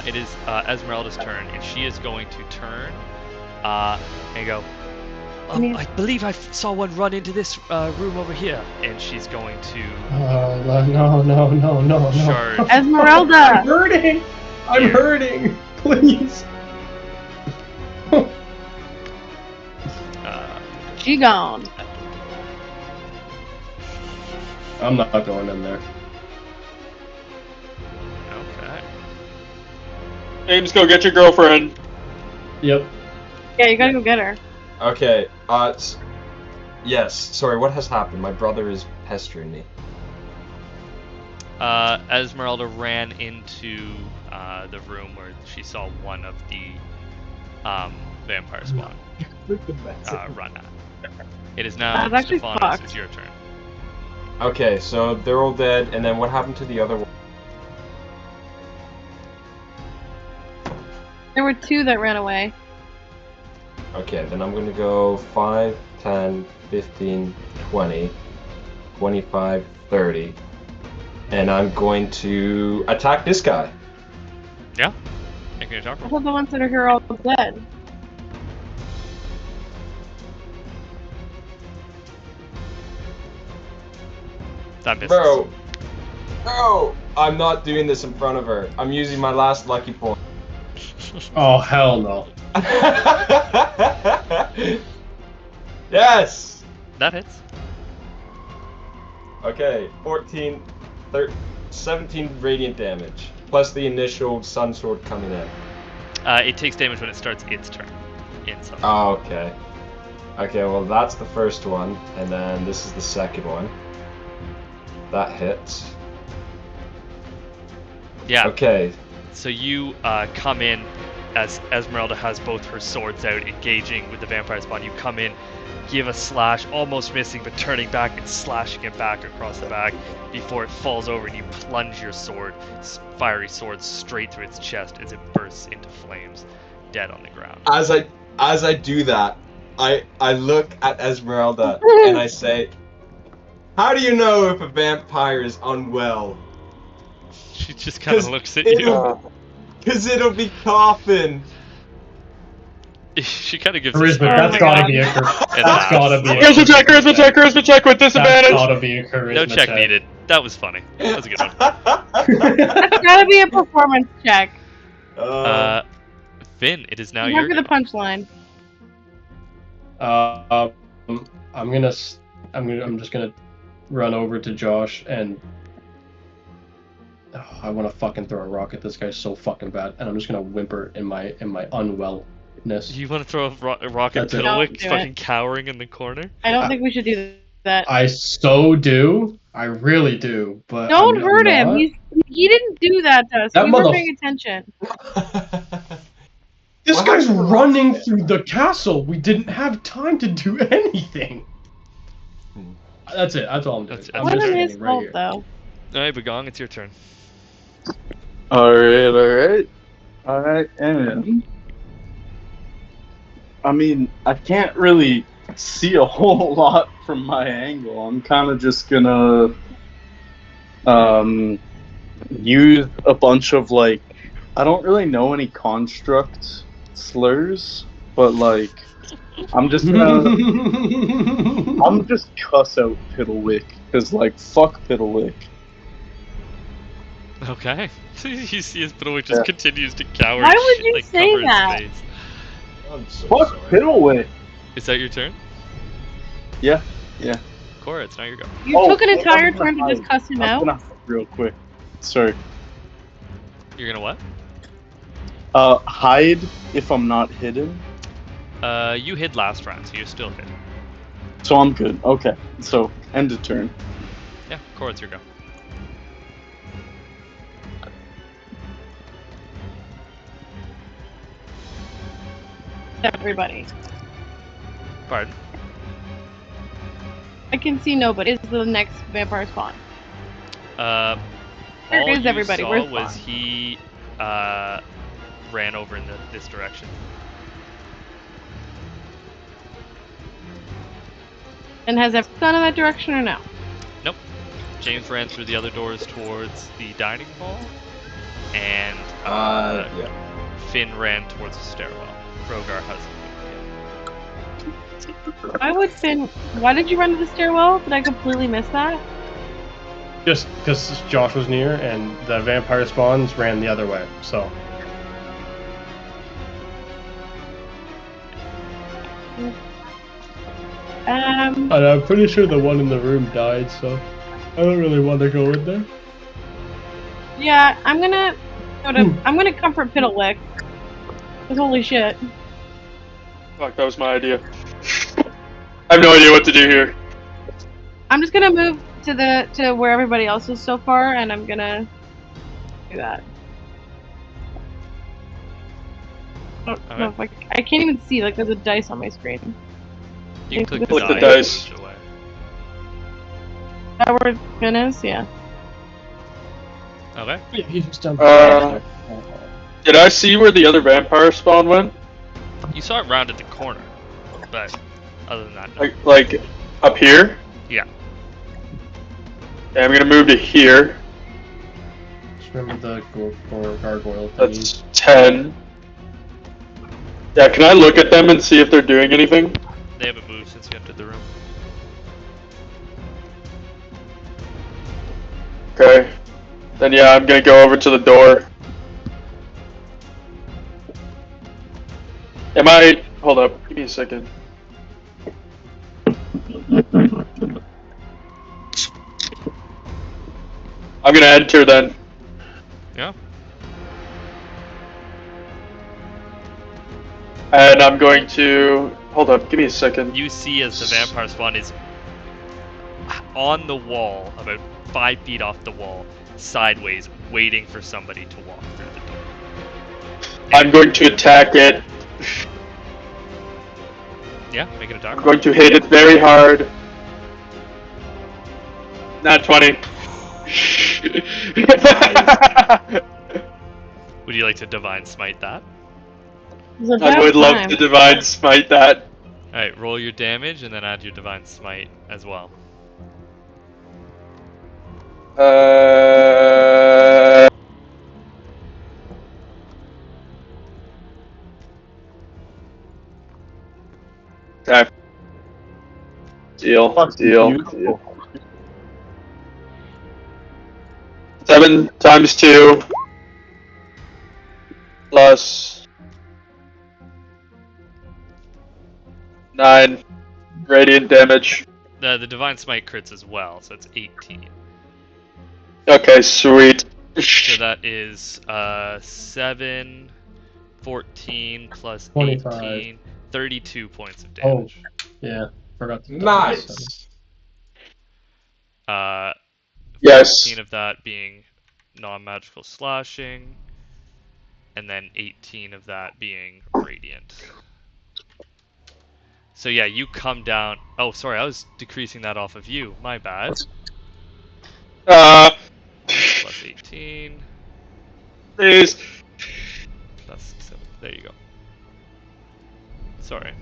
It is Esmeralda's turn, and she is going to turn and go, I believe I saw one run into this room over here, and she's going to No. charge. Esmeralda! I'm hurting! I'm hurting! Please! She gone. I'm not going in there. Okay. James, go get your girlfriend. Yep. Yeah, you gotta go get her. Okay, yes, sorry, what has happened? My brother is pestering me. Esmeralda ran into the room where she saw one of the vampire spawn run at. It is now That's actually Stephanos, fucked. it's your turn. Okay, so they're all dead, and then what happened to the other one? There were two that ran away. Okay, then I'm gonna go 5, 10, 15, 20, 25, 30. And I'm going to attack this guy. Yeah? Make an attack I roll. thought the ones that are here are all dead. That misses. Bro, I'm not doing this in front of her. I'm using my last lucky point. Oh, hell no. Yes! That hits. Okay, 14, 17 radiant damage, plus the initial sun sword coming in. It takes damage when it starts its turn. Oh, okay. Okay, well that's the first one, and then this is the second one. That hits. Yeah. Okay. So you come in as Esmeralda has both her swords out, engaging with the vampire spawn. You come in, give a slash, almost missing, but turning back and slashing it back across the back before it falls over, and you plunge your sword, fiery sword, straight through its chest as it bursts into flames, dead on the ground. As I do that, I look at Esmeralda and I say, "How do you know if a vampire is unwell?" She just kind of looks at you. Because it'll be coughing. She kind of gives Charisma, a smile. that's gotta be a Charisma check with That's disadvantage. gotta be a charisma No check needed. That was funny. That was a good one. That's gotta be a performance check. Finn, it is now You your have the go. punchline. I'm just gonna run over to Josh and I want to fucking throw a rock at this guy so fucking bad, and I'm just gonna whimper in my unwellness. You want to throw a rock at That's it. Piddlewick, Don't do fucking it. cowering in the corner? I don't think we should do that. I so do. I really do. But Don't I'm hurt him. not. He didn't do that to us. That We weren't mother- paying attention. This What guy's happened to running Rocket? through the castle. We didn't have time to do anything. That's it. That's all I'm doing. That's I'm It just wasn't his standing right fault, here. though. Alright, Bagong, it's your turn. Alright. And I mean, I can't really see a whole lot from my angle. I'm kind of just gonna use a bunch of, like, I don't really know any construct slurs, but, like, I'm just gonna cuss out Piddlewick, because, like, fuck Piddlewick. Okay. You see as Piddlewick just continues to cower Why and would shit, you like, say cover that? his face. I'm so Fuck sorry. Piddlewick! Is that your turn? Yeah. Cora, it's now your go. You took an wait, entire I'm gonna turn to just hide. cuss him I'm out? gonna hide real quick. Sorry. You're gonna what? Hide if I'm not hidden. You hid last round, so you're still hid. So I'm good. Okay. So, end of turn. Yeah, Cora, it's your go. Everybody. Pardon? I can see nobody. Is the next vampire spawn? Where all is you everybody? saw Where's was Spawn? he ran over in this direction. And has everyone gone in that direction or no? Nope. James ran through the other doors towards the dining hall, and Yeah. Finn ran towards the stairwell. Rogar hasn't. Why would Finn? Why did you run to the stairwell? Did I completely miss that? Just because Josh was near and the vampire spawns ran the other way, so. And I'm pretty sure the one in the room died, so I don't really want to go in there. Yeah, I'm gonna comfort Piddlewick. Cause holy shit. Fuck, that was my idea. I have no idea what to do here. I'm just gonna move to where everybody else is so far, and I'm gonna do that. I don't know if I can't even see. Like, there's a dice on my screen. You can Click the dice. Is that where Finn is? Yeah. Okay. Yeah, he's just done. Did I see where the other vampire spawn went? You saw it rounded the corner, but other than that, no. Like up here? Yeah. Okay, I'm gonna move to here. Just remember the gargoyle thingy. That's 10. Yeah, can I look at them and see if they're doing anything? They haven't moved since you entered the room. Okay. Then yeah, I'm gonna go over to the door. Am I... Hold up, give me a second. I'm gonna enter then. Yeah. And I'm going to... Hold up, give me a second. You see as the vampire spawn is on the wall, about 5 feet off the wall, sideways, waiting for somebody to walk through the door. I'm going to attack it. Yeah, make an attack. I'm going to hit it very hard. Not 20. Would you like to divine smite that? I would love to divine smite that. Alright, roll your damage and then add your divine smite as well. Okay. Deal. 7 times 2 plus 9 radiant damage. The divine smite crits as well, so it's 18. Okay, sweet. So that is 7, 14 plus 25. 18, 32 points of damage. Yeah, forgot to. Nice. 14 Yes. of that being non-magical slashing, and then 18 of that being radiant. So yeah, you come down. Oh, sorry, I was decreasing that off of you. My bad. Plus 18. Please. Plus 7. There you go. Sorry.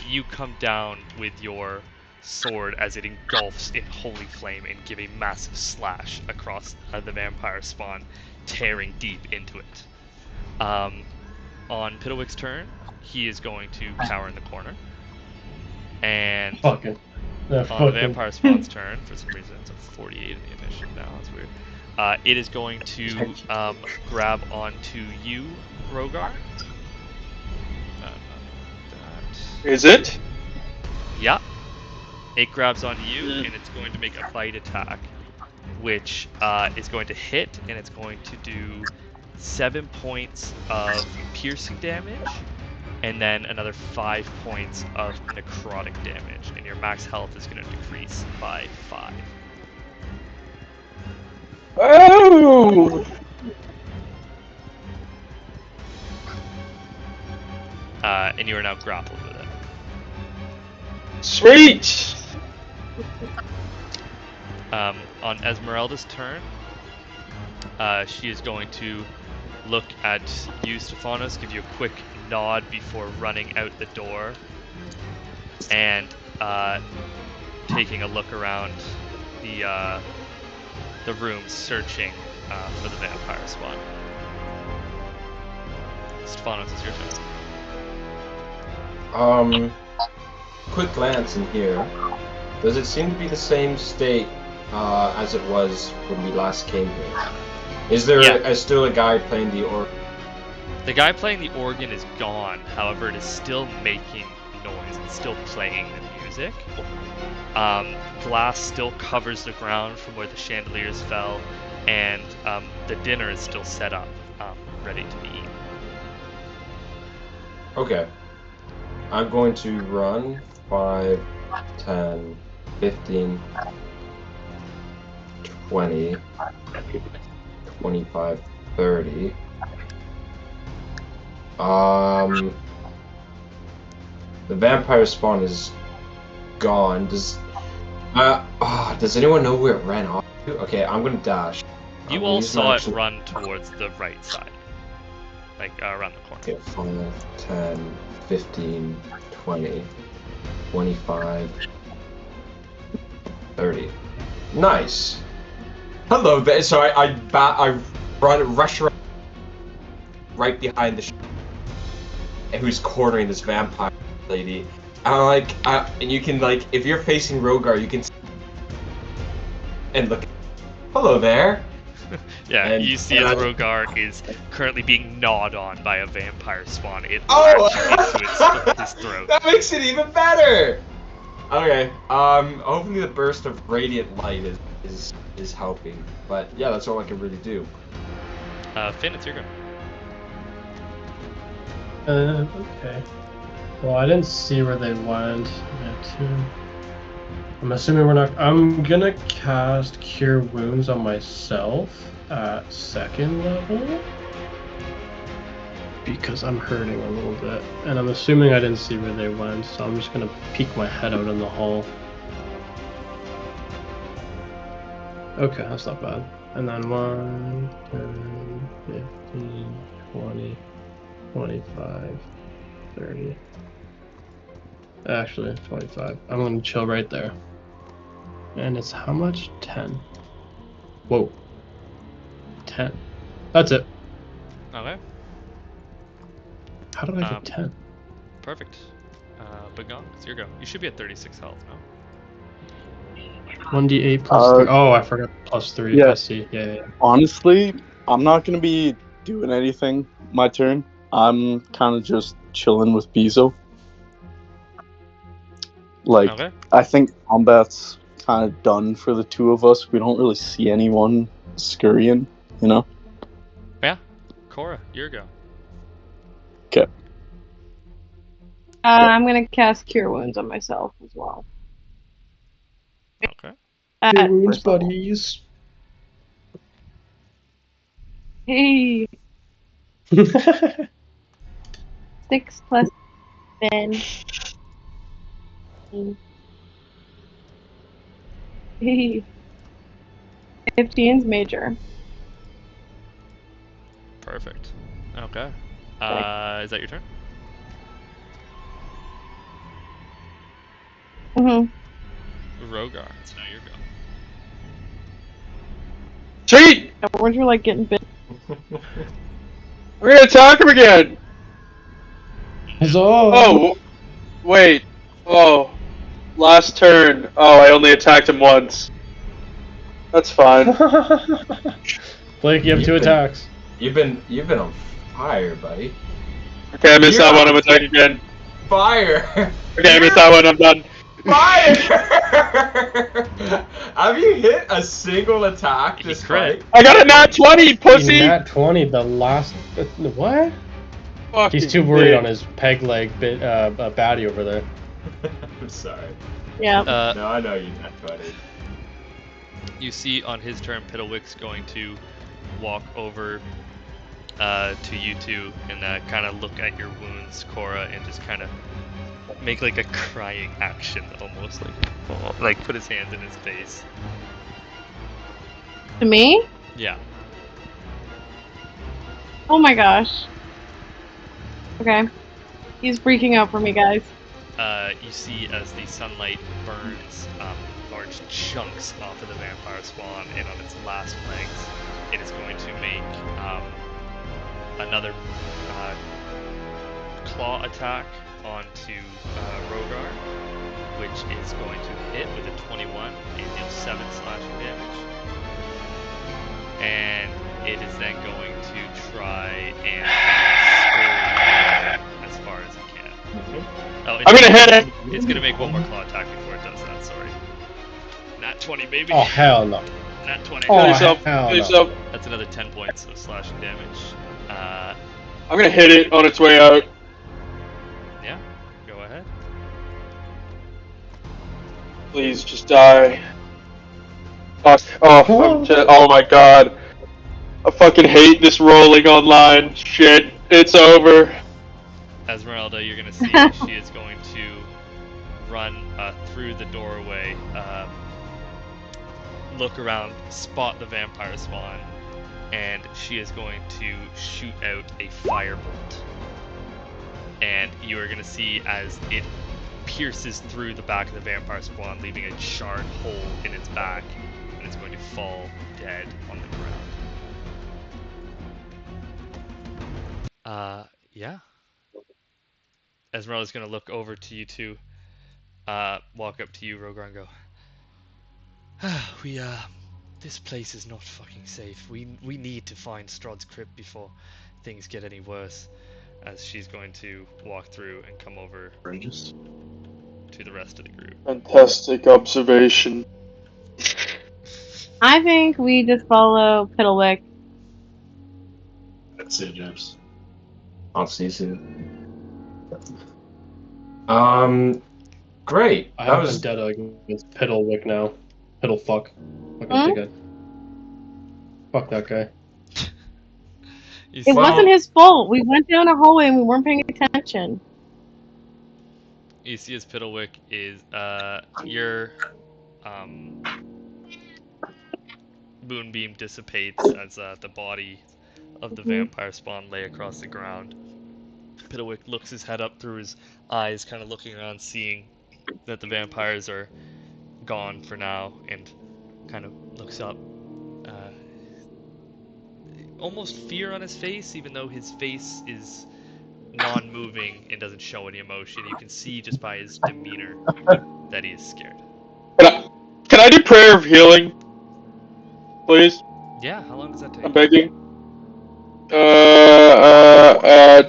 You come down with your sword as it engulfs in holy flame and give a massive slash across the vampire spawn, tearing deep into it. On Piddlewick's turn, he is going to cower in the corner. And Fucking. on the vampire spawn's turn, for some reason, it's at 48 in the initiative now. That's weird. It is going to grab onto you, Rogar. Is it? Yeah. It grabs onto you, and it's going to make a bite attack, which is going to hit, and it's going to do 7 points of piercing damage, and then another 5 points of necrotic damage, and your max health is going to decrease by 5. Oh! and you are now grappled with it. Sweet! On Esmeralda's turn, she is going to look at you, Stephanos, give you a quick nod before running out the door, and taking a look around the room, searching for the vampire spawn. Stephanos, it's your turn. Quick glance in here. Does it seem to be the same state as it was when we last came here? Is there still a guy playing the organ? The guy playing the organ is gone. However, it is still making noise. It's still playing the music. Glass still covers the ground from where the chandeliers fell, and the dinner is still set up, ready to be eaten. Okay. I'm going to run 5, 10, 15, 20, 25, 30. The vampire spawn is gone. Does anyone know where it ran off to? Okay, I'm gonna dash. You all saw it run towards the right side, like around the corner. Okay, 5, 10, 15, 20, 25, 30. Nice. Hello there. So I rush around right behind the who's cornering this vampire lady. And and you can if you're facing Rogar, you can and look. Hello there. Yeah, you see as Rogar is currently being gnawed on by a vampire spawn. It latched into his throat. That makes it even better. Okay. Hopefully the burst of radiant light is helping. But yeah, that's all I can really do. Finn, it's your go. Okay. Well, I didn't see where they went. I'm assuming we're not. I'm gonna cast Cure Wounds on myself at 2nd level because I'm hurting a little bit, and I'm assuming I didn't see where they went, so I'm just gonna peek my head out in the hall. Okay, that's not bad. And then 1, 10, 15, 20, 25, 30. Actually, 25. I'm gonna chill right there. And it's how much? 10. Whoa. 10. That's it. Okay. How did I get 10? Perfect. Bagong, it's your go. You should be at 36 health, no? 1d8 plus 3. Oh, I forgot plus 3. Yeah. I see. Yeah. Honestly, I'm not going to be doing anything my turn. I'm kind of just chilling with Bezo. Okay. I think combat's kind of done for the two of us. We don't really see anyone scurrying, you know? Yeah. Cora, your go. Okay. I'm gonna cast Cure Wounds on myself as well. Okay. Cure Wounds, First level. buddies. Hey, 6 plus 10. Hey, 15's major. Perfect. Okay. Is that your turn? Rogar, it's now your go. Sweet! Weren't you getting bit? We're gonna attack him again! Huzzah! Oh, wait. Oh, last turn. Oh, I only attacked him once. That's fine. Blake, you have 2 attacks. You've been on fire, buddy. Okay, I missed that one. I'm attacking again. Fire! Okay, I missed that one. I'm done. Fire! Have you hit a single attack this crit. fight? I got a nat 20, pussy! Nat 20, the last. What? Fucking He's too worried dick. on his peg leg baddie over there. I'm sorry. Yeah. No, I know you're not funny. You see on his turn, Piddlewick's going to walk over to you two and kind of look at your wounds, Cora, and just kind of make like a crying action, almost like put his hands in his face. To me? Yeah. Oh my gosh. Okay. He's freaking out for me, guys. You see as the sunlight burns large chunks off of the vampire spawn, and on its last legs, it is going to make another claw attack onto Rogar, which is going to hit with a 21 and deal 7 slashing damage. And it is then going to try and scurry as far as it can. Oh, I'm gonna hit it! It's gonna make one more claw attack before it does that, sorry. Nat 20, baby. Oh, hell no. Nat 20. Oh, Kill yourself. hell Kill no. yourself. That's another 10 points of slashing damage. I'm gonna hit it on its way out. Yeah, go ahead. Please, just die. Fuck. Oh my god. I fucking hate this rolling online shit. It's over. Esmeralda, you're gonna see that she is going to run through the doorway, look around, spot the vampire spawn, and she is going to shoot out a firebolt. And you are going to see as it pierces through the back of the vampire spawn, leaving a charred hole in its back, and it's going to fall dead on the ground. Yeah. Esmeralda's going to look over to you two, walk up to you, Rogar, and go, this place is not fucking safe. We need to find Strahd's crypt before things get any worse. As she's going to walk through and come over to the rest of the group. Fantastic observation. I think we just follow Piddlewick. That's it, James. I'll see you soon. Great. I That have was vendetta against Piddlewick now. Piddlefuck. Fucking Hmm? dickhead. Fuck that guy. You It see, wasn't his fault. We went down a hallway and we weren't paying attention. you see as Piddlewick is your moonbeam dissipates as the body of the vampire spawn lay across the ground. Piddlewick looks his head up through his eyes, kind of looking around, seeing that the vampires are gone for now, and kind of looks up. Almost fear on his face, even though his face is non-moving and doesn't show any emotion. You can see just by his demeanor that he is scared. Can I do prayer of healing? Please? Yeah, how long does that take? I'm begging.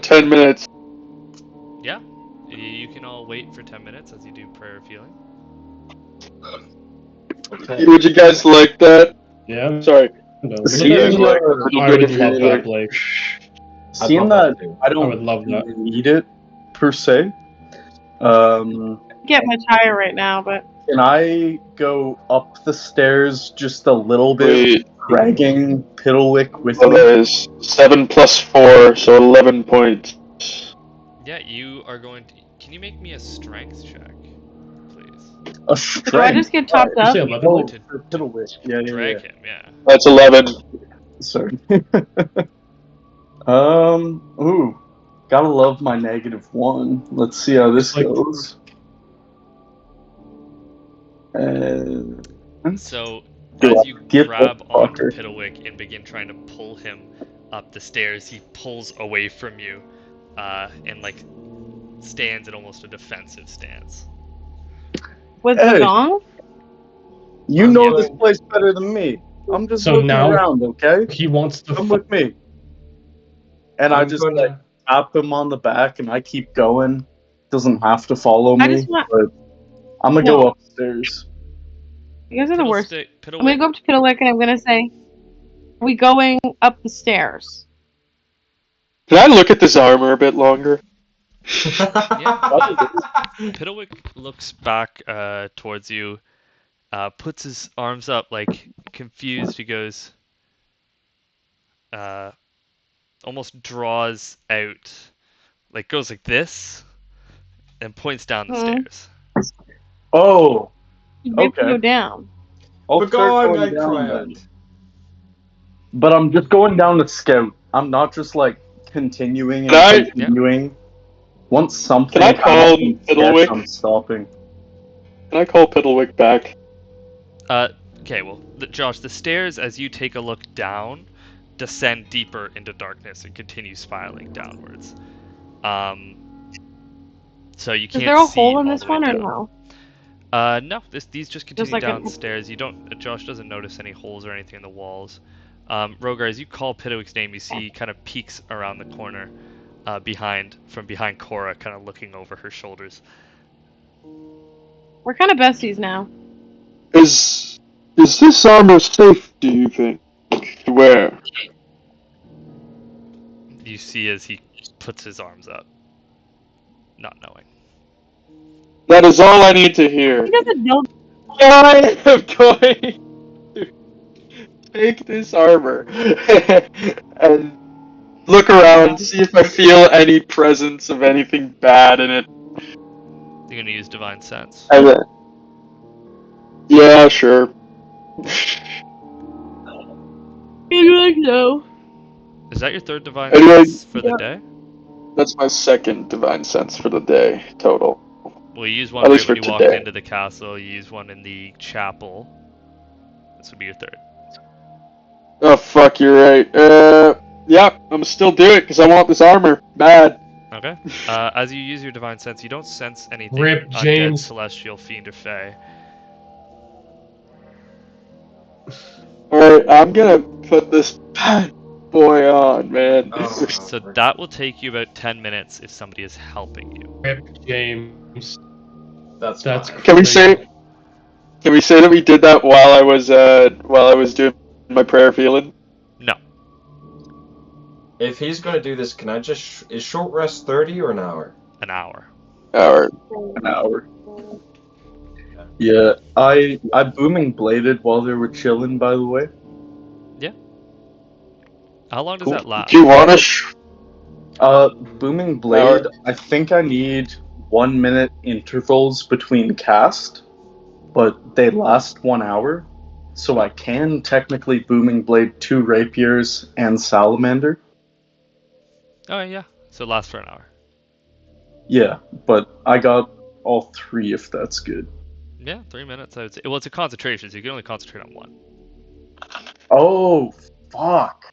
10 minutes. Yeah, you can all wait for 10 minutes as you do prayer of healing. Okay. Would you guys like that? Yeah. Sorry. No. Would you guys like a little I bit would of love that, healing? Blake. Seeing love that too. I I don't would love that. need it per se. Get much higher right now, but Can I go up the stairs just a little bit, Wait, dragging Piddlewick with well, me? that is 7 plus 4, so 11 points. Yeah, you are going to... Can you make me a strength check, please? A do I strength. just get topped You up? say 11? Oh, To for Piddlewick. Yeah. drag him, yeah. That's 11. Sorry. Ooh. Gotta love my -1. Let's see how this Like- goes. So, Go as you get grab that onto fucker. Piddlewick and begin trying to pull him up the stairs, he pulls away from you, and like stands in almost a defensive stance. With Hey. the gong? You I'm know getting- this place better than me. I'm just So looking now- around, okay? He wants to Come with me. And I just like tap him on the back and I keep going. Doesn't have to follow I me, just want. but I'm gonna go No. upstairs. You guys are the worst. I'm Piddlewick, gonna go up to Piddlewick and I'm gonna say, "Are we going up the stairs?" Can I look at this armor a bit longer? Piddlewick looks back towards you, puts his arms up like confused. He goes, almost draws out, like goes like this, and points down the Mhm. stairs. Oh, You have to okay. go down. I'll But start go on, going down then. Nightcrowned. But I'm just going down to scout. I'm not just like continuing Can and I- continuing. Once something Can I call happens, Fiddlewick? I'm stopping. Can I call Piddlewick back? Okay, well, Josh, the stairs, as you take a look down, descend deeper into darkness and continue spiraling downwards. So you Is can't there a see hole in all this the way one or down. no? No, these just continue like an- downstairs. You don't. Josh doesn't notice any holes or anything in the walls. Rogar, as you call Piddlewick's name, you see kind of peeks around the corner, from behind Cora, kind of looking over her shoulders. We're kind of besties now. Is this armor safe, do you think? To wear? You see as he puts his arms up, not knowing. That is all I need to hear. He doesn't know. I am going to take this armor and look around, see if I feel any presence of anything bad in it. You're gonna use divine sense. And then, yeah, sure. He's like, no. Is that your third divine Anyway, sense for the day? That's my second divine sense for the day total. Well, you used one At right least when for you walked today. into the castle. You used one in the chapel. This would be your third. Oh fuck, you're right. Yeah, I'm still do it because I want this armor bad. Okay. As you use your divine sense, you don't sense anything Rip, undead, James. celestial, fiend, or fey. Alright, I'm gonna put this bad boy on, man. Oh, So that will take you about 10 minutes if somebody is helping you. Rip, James. that's That's fine. Can we crazy. say that we did that while I was doing my prayer feeling? No. If he's gonna do this, can I just is short rest 30 or an hour? An hour. Alright. An hour. Yeah, I booming bladed while they were chilling. By the way, How long does Cool. that last? Do you wanna booming blade. I think I need 1 minute intervals between cast, but they last 1 hour, so I can technically booming blade 2 rapiers and salamander. Oh, yeah. So it lasts for an hour. Yeah, but I got all 3 if that's good. Yeah, 3 minutes, I would say. Well, it's a concentration, so you can only concentrate on one. Oh, fuck.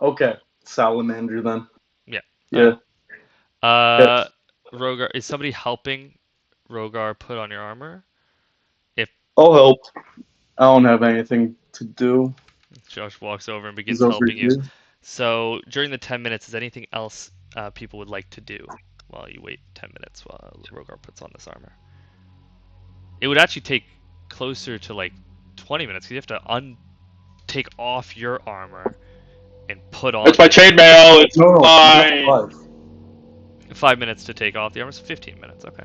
Okay, salamander then. Yeah. Yeah. Rogar, is somebody helping Rogar put on your armor? I'll help. I don't have anything to do. Josh walks over and begins He's over helping you. here. So during the 10 minutes, is anything else people would like to do while you wait 10 minutes while Rogar puts on this armor? It would actually take closer to like 20 minutes because you have to take off your armor and put on. It's my chainmail, it's No, fine. 5. 5 minutes to take off the armor, so 15 minutes. Okay.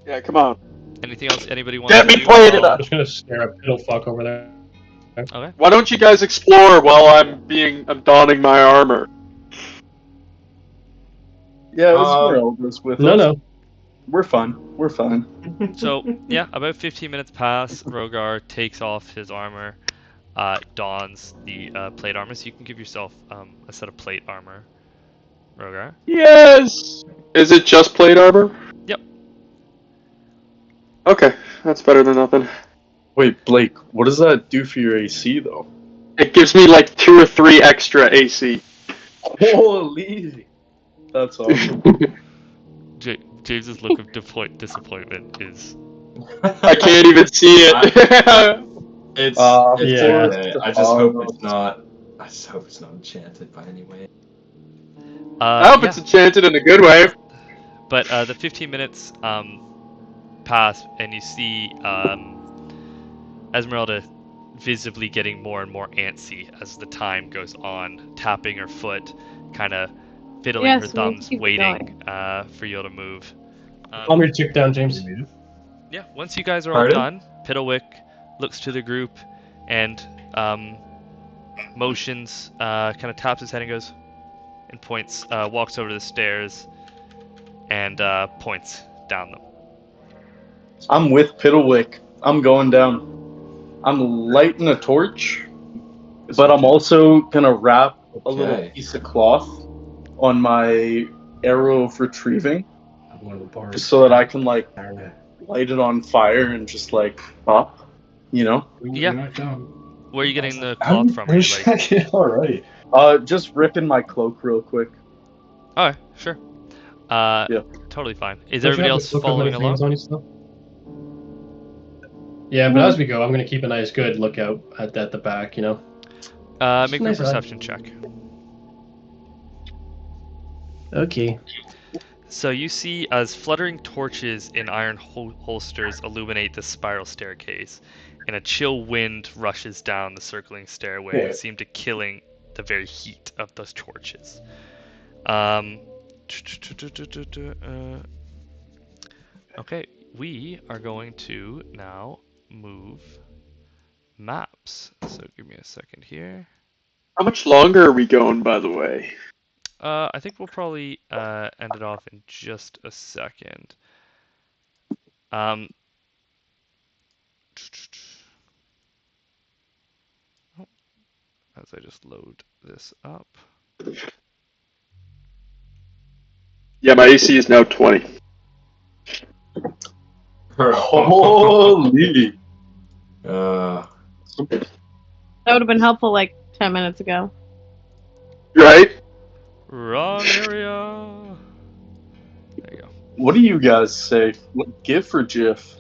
Yeah, come on. Anything else anybody wants Get to me do? plated I'm up. just gonna stare at Piddlefuck over there. Okay. Why don't you guys explore while I'm donning my armor? Yeah, Esmeralda's with No, us. no. We're fine. We're fine. So yeah, about 15 minutes pass. Rogar takes off his armor, dons the plate armor. So you can give yourself a set of plate armor, Rogar. Yes! Is it just plate armor? Yep. Okay, that's better than nothing. Wait, Blake, what does that do for your AC though? It gives me like 2 or 3 extra AC. Holy! That's awesome. James's look of disappointment is. I can't even see it. It's Yeah. okay. I just hope it's not. I just hope it's not enchanted by any way. I hope Yeah. it's enchanted in a good way. But the 15 minutes pass, and you see Esmeralda visibly getting more and more antsy as the time goes on, tapping her foot, kind of fiddling her Yes, we thumbs, keep waiting for you to move. Calm your chick down, James. Yeah, once you guys are all Pardon? done, Piddlewick looks to the group and motions, kind of taps his head and goes, and points, walks over to the stairs, and points down them. I'm with Piddlewick. I'm going down. I'm lighting a torch, but I'm also gonna wrap a little Okay. piece of cloth on my arrow of retrieving, just so that I can like light it on fire and just like pop, you know. Yeah. Where are you getting the cloth from? Are you like? Alright. Just ripping my cloak real quick. Alright, sure. Yeah. Totally fine. Is Don't you everybody have the else cloak of following many things along? on you still? Yeah, but as we go, I'm gonna keep a nice, good lookout at the back. You know. Make a nice eye. perception check. Okay. So you see as fluttering torches in iron holsters illuminate the spiral staircase, and a chill wind rushes down the circling stairway and seem to killing the very heat of those torches. Okay, we are going to now move maps. So give me a second here. How much longer are we going, by the way? I think we'll probably end it off in just a second. Um, as I just load this up. Yeah, my AC is now 20. Holy! That would have been helpful like 10 minutes ago. Right? Wrong area. There you go. What do you guys say? GIF or GIF?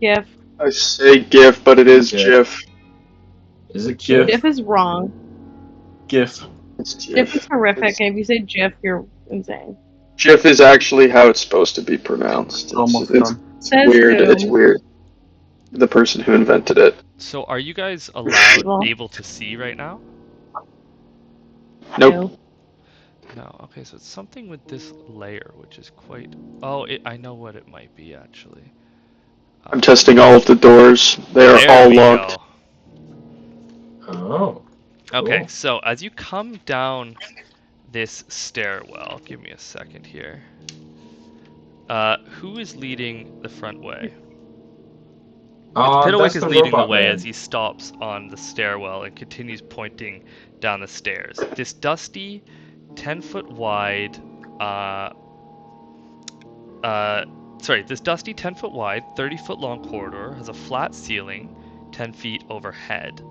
GIF. I say GIF, but it is GIF. Is it GIF? GIF is wrong. GIF. It's GIF is horrific. It's, If you say GIF, you're insane. GIF is actually how it's supposed to be pronounced. Almost It's done. Says weird. who? It's weird. The person who invented it. So are you guys allowed, Well. able to see right now? Nope. No. Okay, so it's something with this layer, which is quite. Oh, I know what it might be actually. I'm testing all of the doors. They are There all we locked. go. Oh. Okay, Cool. so as you come down this stairwell, give me a second here. Who is leading the front way? Piddlewick That's is the leading the robot way man. as he stops on the stairwell and continues pointing down the stairs. This dusty, 10-foot wide, this dusty 10-foot wide, 30-foot long corridor has a flat ceiling, 10 feet overhead.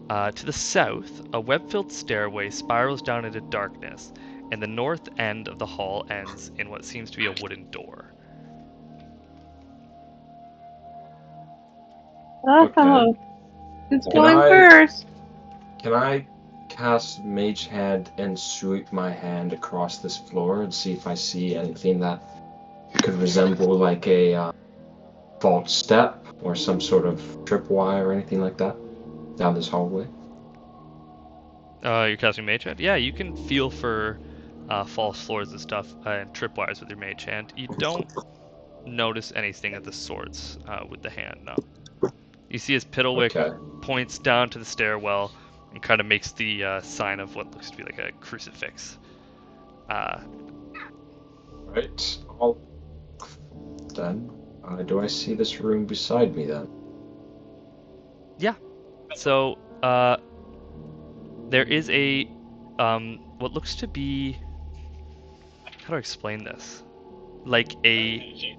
To the south, a web-filled stairway spirals down into darkness, and the north end of the hall ends in what seems to be a wooden door. Oh, who's Can going I- first? Can I cast Mage Hand and sweep my hand across this floor and see if I see anything that could resemble like a vault step or some sort of tripwire or anything like that down this hallway? You're casting Mage Hand? Yeah, you can feel for false floors and stuff and tripwires with your Mage Hand. You don't notice anything of the sorts with the hand, no. You see as Piddlewick Okay. points down to the stairwell and kind of makes the sign of what looks to be like a crucifix. Right. I'll... Then, do I see this room beside me then? Yeah. So, there is a, what looks to be, how do I explain this? Like a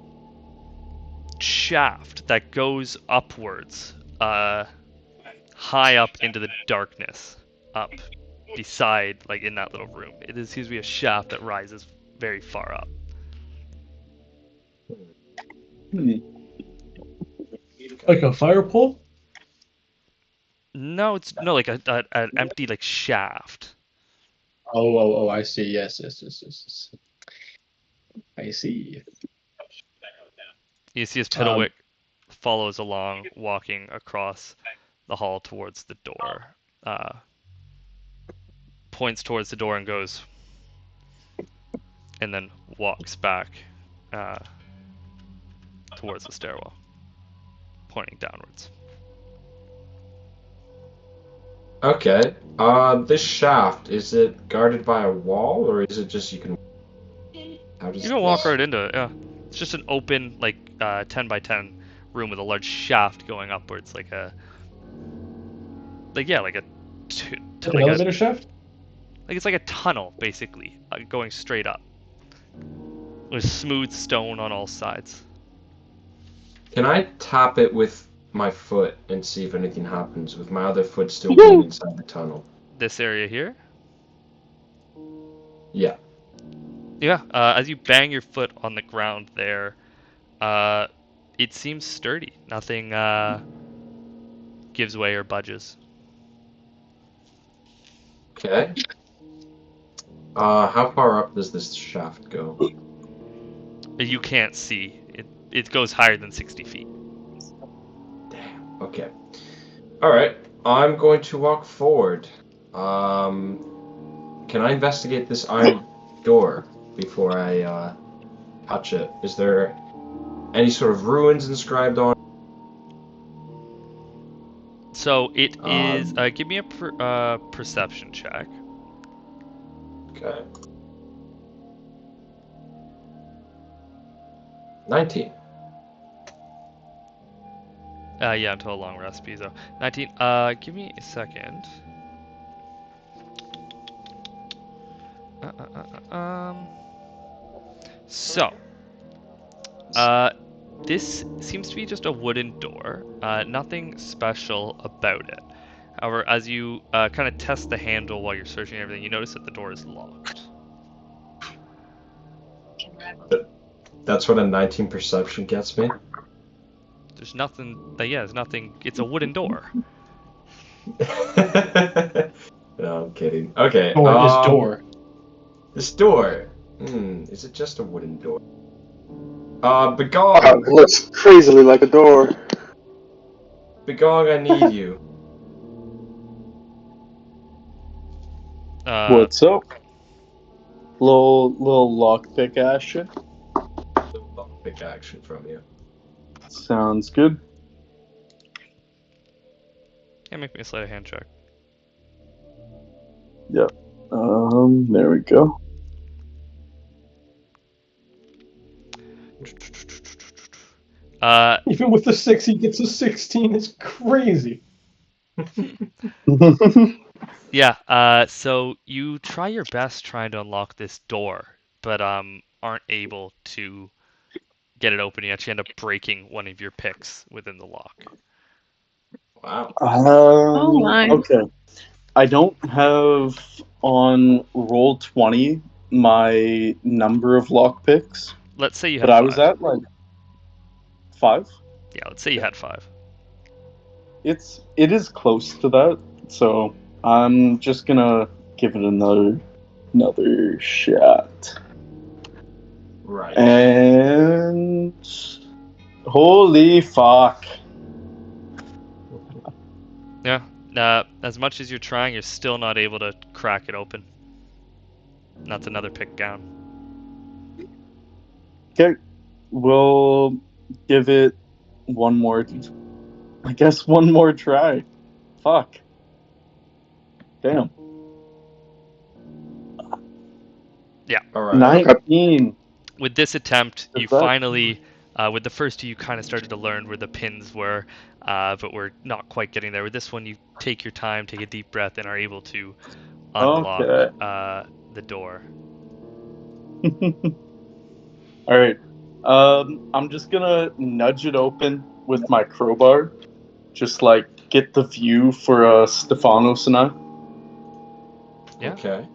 shaft that goes upwards, high up into the darkness, up beside, like in that little room. It seems to be a shaft that rises very far up. Like a fire pole? No, it's no like an empty like shaft. Oh, I see. Yes. I see. You see as Piddlewick follows along, walking across the hall towards the door. Points towards the door and goes, and then walks back towards the stairwell, pointing downwards. Okay. This shaft, is it guarded by a wall, or is it just you can... How does You can walk this... right into it. Yeah, it's just an open, like 10 by 10 room with a large shaft going upwards, like a like a Like an elevator shaft? like it's like a tunnel basically, going straight up with smooth stone on all sides. Can I tap it with my foot and see if anything happens, with my other foot still being inside the tunnel? This area here. Yeah. Yeah, as you bang your foot on the ground there, it seems sturdy. Nothing gives way or budges. Okay. How far up does this shaft go? You can't see. It goes higher than 60 feet. Damn. Okay. Alright. I'm going to walk forward. Can I investigate this iron door before I touch it? Is there any sort of ruins inscribed on it? So it is. Give me a perception check. Okay. 19. Yeah, until a long recipe though. 19. Give me a second. So, this seems to be just a wooden door. Nothing special about it. However, as you kind of test the handle while you're searching everything, you notice that the door is locked. That's what a 19 perception gets me. There's nothing. Yeah, there's nothing. It's a wooden door. No, I'm kidding. Okay. Door is door. This door. Is it just a wooden door? It Begog! looks crazily like a door. Begog, I need you. What's up? Little lockpick action. Big action from you. Sounds good. Yeah, make me a sleight of hand check. Yep. There we go. Even with the 6, he gets a 16. It's crazy. Yeah, so you try your best trying to unlock this door, but aren't able to get it open. You actually end up breaking one of your picks within the lock. Wow. Oh my. Okay. I don't have on roll 20 my number of lockpicks, Let's say you had but I 5. was at like 5. Yeah, let's say you had 5. It is close to that, so I'm just gonna give it another shot. Right. And holy fuck. Yeah. As much as you're trying, you're still not able to crack it open. And that's another pick down. Okay, we'll give it one more try. Fuck. Damn. All right. 19. With this attempt, you Is that- finally, with the first two, you kind of started to learn where the pins were, but we're not quite getting there. With this one, you take your time, take a deep breath, and are able to unlock the door. All right. I'm just gonna nudge it open with my crowbar, just like get the view for Stefanos and I. Yeah. Okay.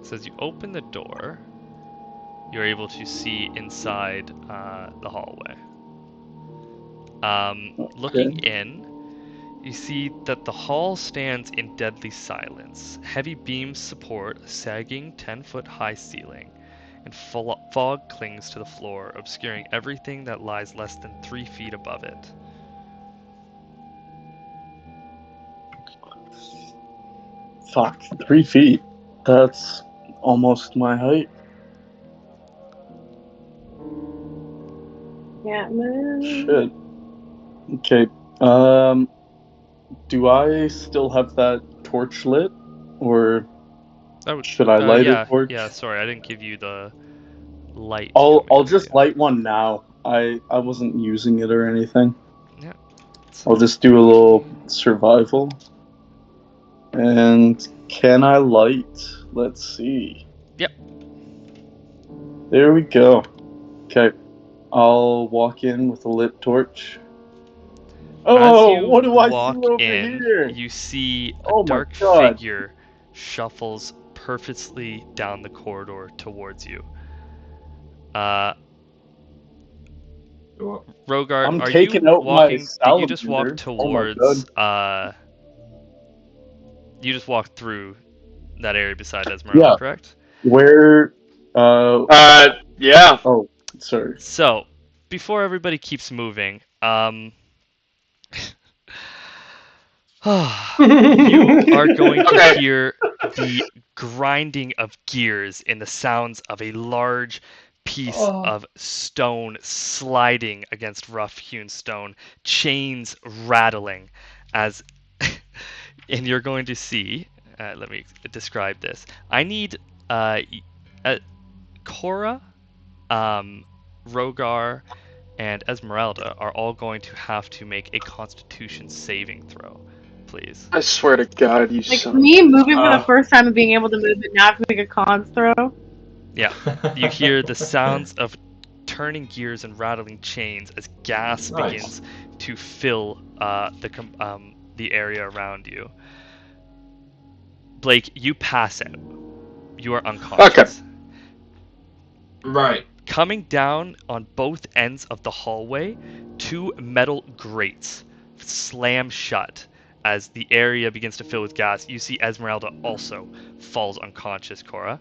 So as you open the door, you're able to see inside the hallway. Looking in, you see that the hall stands in deadly silence. Heavy beams support a sagging 10-foot high ceiling, and fog clings to the floor, obscuring everything that lies less than 3 feet above it. Fuck, 3 feet. That's almost my height. Yeah, man. Shit. Okay. Do I still have that torch lit, or That would, should I light yeah, a torch? yeah. Sorry, I didn't give you the light. I'll coming up just here. light one now. I wasn't using it or anything. Yeah. I'll just do a little survival. And can I light? Let's see. Yep. There we go. Okay. I'll walk in with a lit torch. As Oh, you what do I see walk over in, here? you see a Oh my dark God. figure shuffles purposely down the corridor towards you. Rogar, I'm are taking you out my walking? Did you just walk salamander. Oh my towards? God. You just walked through that area beside Esmeralda, Yeah. correct? Where? Yeah. Oh, sorry. So, before everybody keeps moving, you are going to Okay. hear the grinding of gears in the sounds of a large piece of stone sliding against rough-hewn stone, chains rattling as and you're going to see let me describe this. I need Cora, Rogar, and Esmeralda are all going to have to make a Constitution saving throw, please. I swear to God, you Like son. me moving for the first time and being able to move, but now I have to make a cons throw. Yeah, you hear the sounds of turning gears and rattling chains as gas Nice. begins to fill the area around you. Blake, you pass out. You are unconscious. Right. Coming down on both ends of the hallway, two metal grates slam shut as the area begins to fill with gas. You see Esmeralda also falls unconscious, Cora.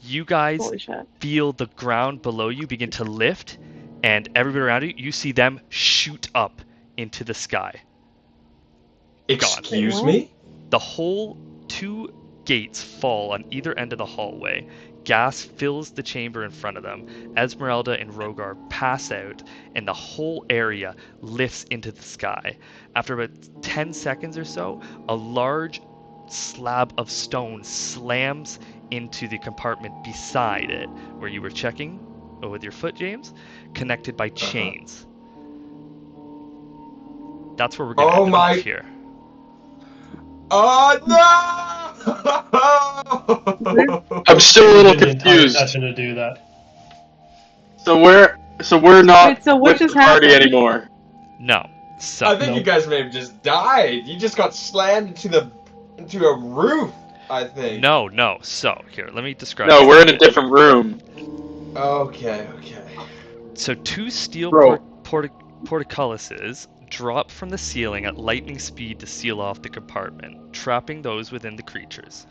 You guys Holy shit. feel the ground below you begin to lift, and everybody around you, you see them shoot up into the sky. Excuse What? me? The whole two gates fall on either end of the hallway. Gas fills the chamber in front of them. Esmeralda and Rogar pass out, and the whole area lifts into the sky. After about 10 seconds or so, a large slab of stone slams into the compartment beside it, where you were checking with your foot, James, connected by chains. That's where we're going to end it off here. Oh no! I'm still a little The entire confused. session to do that. So we're not Wait, so what with just the party happened? anymore. No. So, I think you guys may have just died. You just got slammed into a roof, I think. no. So, here, let me describe No, this we're to in a you. different room. Okay. So, two steel Bro. portcullises drop from the ceiling at lightning speed to seal off the compartment, trapping those within the creatures.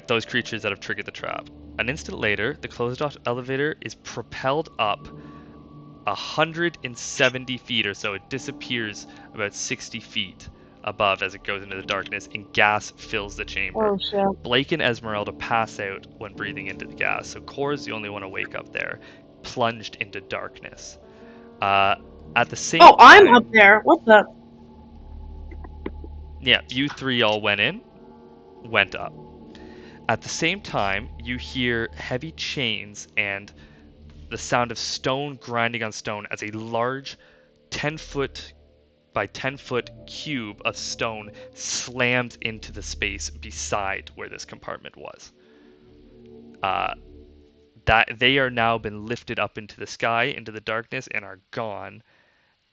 Those creatures that have triggered the trap. An instant later, the closed-off elevator is propelled up 170 feet or so. It disappears about 60 feet above as it goes into the darkness, and gas fills the chamber. Oh shit. Blake and Esmeralda pass out when breathing into the gas, so Cora's the only one to wake up there, plunged into darkness. At the same Oh, I'm time, up there. What the? yeah, you three all went up. At the same time, you hear heavy chains and the sound of stone grinding on stone as a large 10-foot by 10-foot cube of stone slams into the space beside where this compartment was. That they are now been lifted up into the sky, into the darkness, and are gone.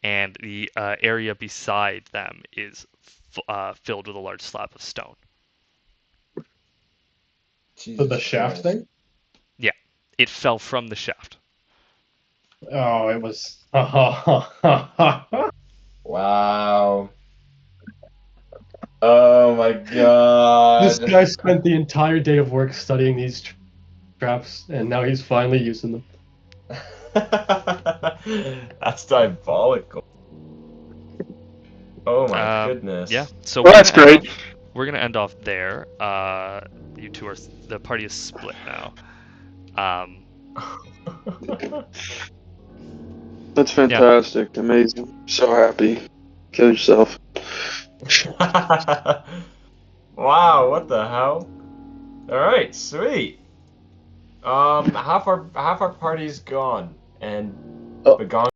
And the area beside them is filled with a large slab of stone. So the shaft thing? Yeah, it fell from the shaft. Oh, it was. Wow. Oh my god. This guy spent the entire day of work studying these traps, and now he's finally using them. That's diabolical. Oh my goodness. Yeah. So Well, that's great. We're gonna end off there. You two are the party is split now. That's fantastic. Amazing. So happy. Kill yourself. Wow, what the hell? Alright, sweet. Half our party's gone. And Oh. Begone